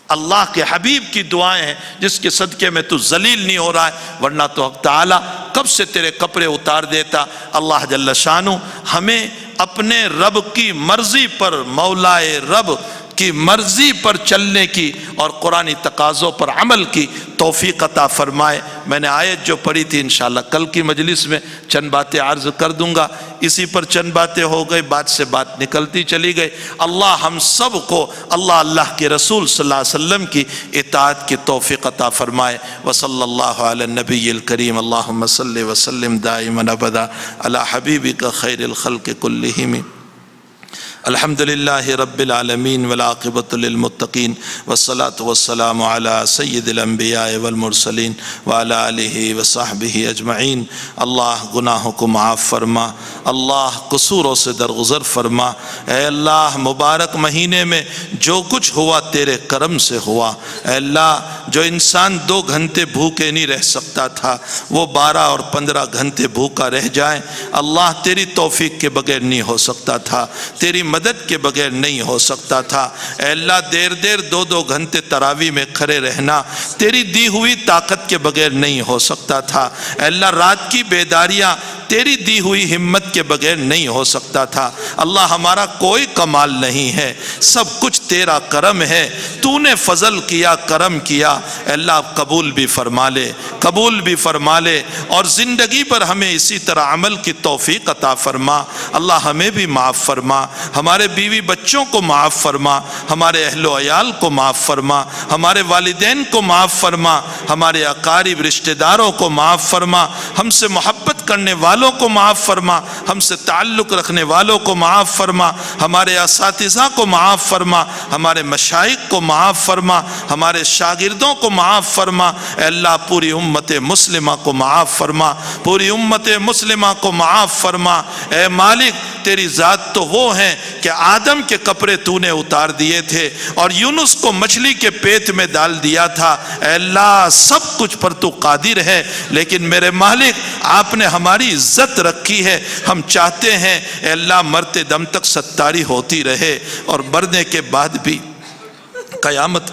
اللہ کے حبیب کی دعائیں ہیں جس کے صدقے میں تو ذلیل نہیں ہو رہا ہے، ورنہ تو حق تعالی کب سے تیرے کپڑے اتار دیتا. اللہ جل شانہ ہمیں اپنے رب کی مرضی پر، مولائے رب کی مرضی پر چلنے کی اور قرآنی تقاضوں پر عمل کی توفیق عطا فرمائے. میں نے آیت جو پڑھی تھی انشاءاللہ کل کی مجلس میں چند باتیں عرض کر دوں گا، اسی پر چند باتیں ہو گئی، بات سے بات نکلتی چلی گئی. اللہ ہم سب کو اللہ کے رسول صلی اللہ علیہ وسلم کی اطاعت کی توفیق عطا فرمائے. وصلی اللہ علی النبی الکریم، اللہم صلی وسلم دائما ابدا علی حبیبک خیر الخلق کلہم. الحمدللہ رب العالمین والعاقبۃ للمتقین والصلاة والسلام علی سید الانبیاء والمرسلین وعلی آلہ وصحبہ اجمعین. اللہ گناہوں کو معاف فرما، اللہ قصوروں سے درگزر فرما. اے اللہ مبارک مہینے میں جو کچھ ہوا تیرے کرم سے ہوا. اے اللہ جو انسان 2 گھنٹے بھوکے نہیں رہ سکتا تھا وہ 12 اور 15 گھنٹے بھوکا رہ جائے. اللہ تیری توفیق کے بغیر نہیں ہو سکتا تھا، تیری مدد کے بغیر نہیں ہو سکتا تھا. اے اللہ دیر 2 گھنٹے تراویح میں کھڑے رہنا تیری دی ہوئی طاقت کے بغیر نہیں ہو سکتا تھا. اے اللہ رات کی بیداریاں تیری دی ہوئی ہمت کے بغیر نہیں ہو سکتا تھا. اللہ ہمارا کوئی کمال نہیں ہے، سب کچھ تیرا کرم ہے. تو نے فضل کیا، کرم کیا. اے اللہ قبول بھی فرما لے، قبول بھی فرما لے اور زندگی پر ہمیں اسی طرح عمل کی توفیق عطا فرما. اللہ ہمیں بھی معاف فرما، ہمارے بیوی بچوں کو معاف فرما، ہمارے اہل و عیال کو معاف فرما، ہمارے والدین کو معاف فرما، ہمارے اقارب رشتہ داروں کو معاف فرما، ہم سے محبت کرنے والوں کو معاف فرما، ہم سے تعلق رکھنے والوں کو معاف فرما، ہمارے اساتذہ کو معاف فرما، ہمارے مشائخ کو معاف فرما، ہمارے شاگردوں کو معاف فرما. اے اللہ پوری امت مسلمہ کو معاف فرما، پوری امت مسلمہ کو معاف فرما. اے مالک تیری ذات تو وہ ہیں کہ آدم کے کپڑے تو نے اتار دیے تھے اور یونس کو مچھلی کے پیٹ میں ڈال دیا تھا. اے اللہ سب کچھ پر تو قادر ہے، لیکن میرے مالک آپ نے ہماری عزت رکھی ہے. ہم چاہتے ہیں اے اللہ مرتے دم تک ستاری ہوتی رہے اور مرنے کے بعد بھی قیامت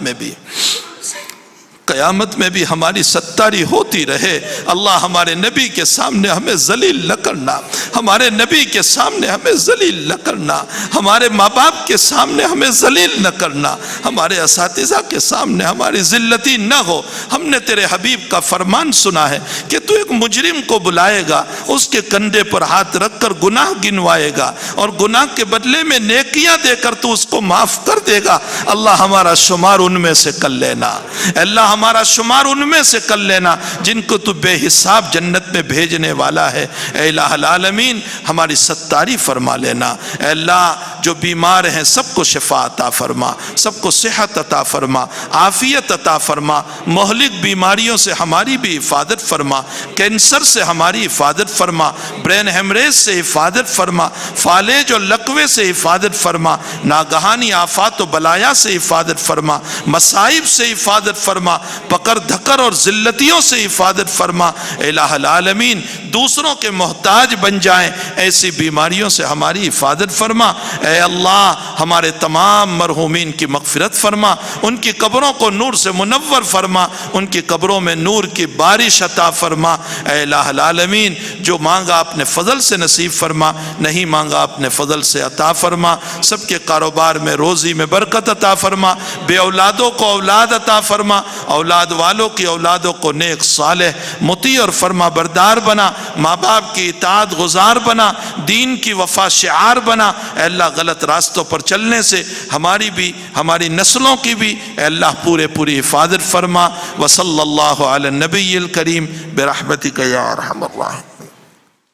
میں بھی ہماری ستاری ہوتی رہے. اللہ ہمارے نبی کے سامنے ہمیں ذلیل نہ کرنا، ہمارے نبی کے سامنے ہمیں ذلیل نہ کرنا، ہمارے ماں باپ کے سامنے ہمیں ذلیل نہ کرنا، ہمارے اساتذہ کے سامنے ہماری ذلتی نہ ہو. ہم نے تیرے حبیب کا فرمان سنا ہے کہ تو ایک مجرم کو بلائے گا، اس کے کندھے پر ہاتھ رکھ کر گناہ گنوائے گا اور گناہ کے بدلے میں نیکیاں دے کر تو اس کو معاف کر دے گا. اللہ ہمارا شمار ان میں سے کر لینا. اللہ ہمارا شمار ان میں سے کر لینا جن کو تو بے حساب جنت میں بھیجنے والا ہے۔ اے الہ العالمین ہماری ستاری فرما لینا۔ اے اللہ جو بیمار ہیں سب کو شفا عطا فرما، سب کو صحت عطا فرما، عافیت عطا فرما، مہلک بیماریوں سے ہماری بھی حفاظت فرما، کینسر سے ہماری حفاظت فرما، برین ہیمریج سے حفاظت فرما، فالج اور لقوے سے حفاظت فرما، ناگہانی آفات و بلایا سے حفاظت فرما، مصائب سے حفاظت فرما، پکڑ دھکر اور ذلتیوں سے حفاظت فرما۔ الہ العالمین دوسروں کے محتاج بن جائیں ایسی بیماریوں سے ہماری حفاظت فرما۔ اے اللہ ہمارے تمام مرحومین کی مغفرت فرما، ان کی قبروں کو نور سے منور فرما، ان کی قبروں میں نور کی بارش عطا فرما۔ اے الہ العالمین جو مانگا اپنے فضل سے نصیب فرما، نہیں مانگا اپنے فضل سے عطا فرما۔ سب کے کاروبار میں روزی میں برکت عطا فرما، بے اولادوں کو اولاد عطا فرما، اولاد والوں کی اولادوں کو نیک صالح مطیع اور فرما بردار بنا، ماں باپ کی اطاعت گزار بنا، دین کی وفا شعار بنا۔ اے اللہ غلط راستوں پر چلنے سے ہماری بھی ہماری نسلوں کی بھی اے اللہ پوری حفاظت فرما۔ وصلی اللہ علی النبی الکریم برحمتک یا ارحم الراحمین۔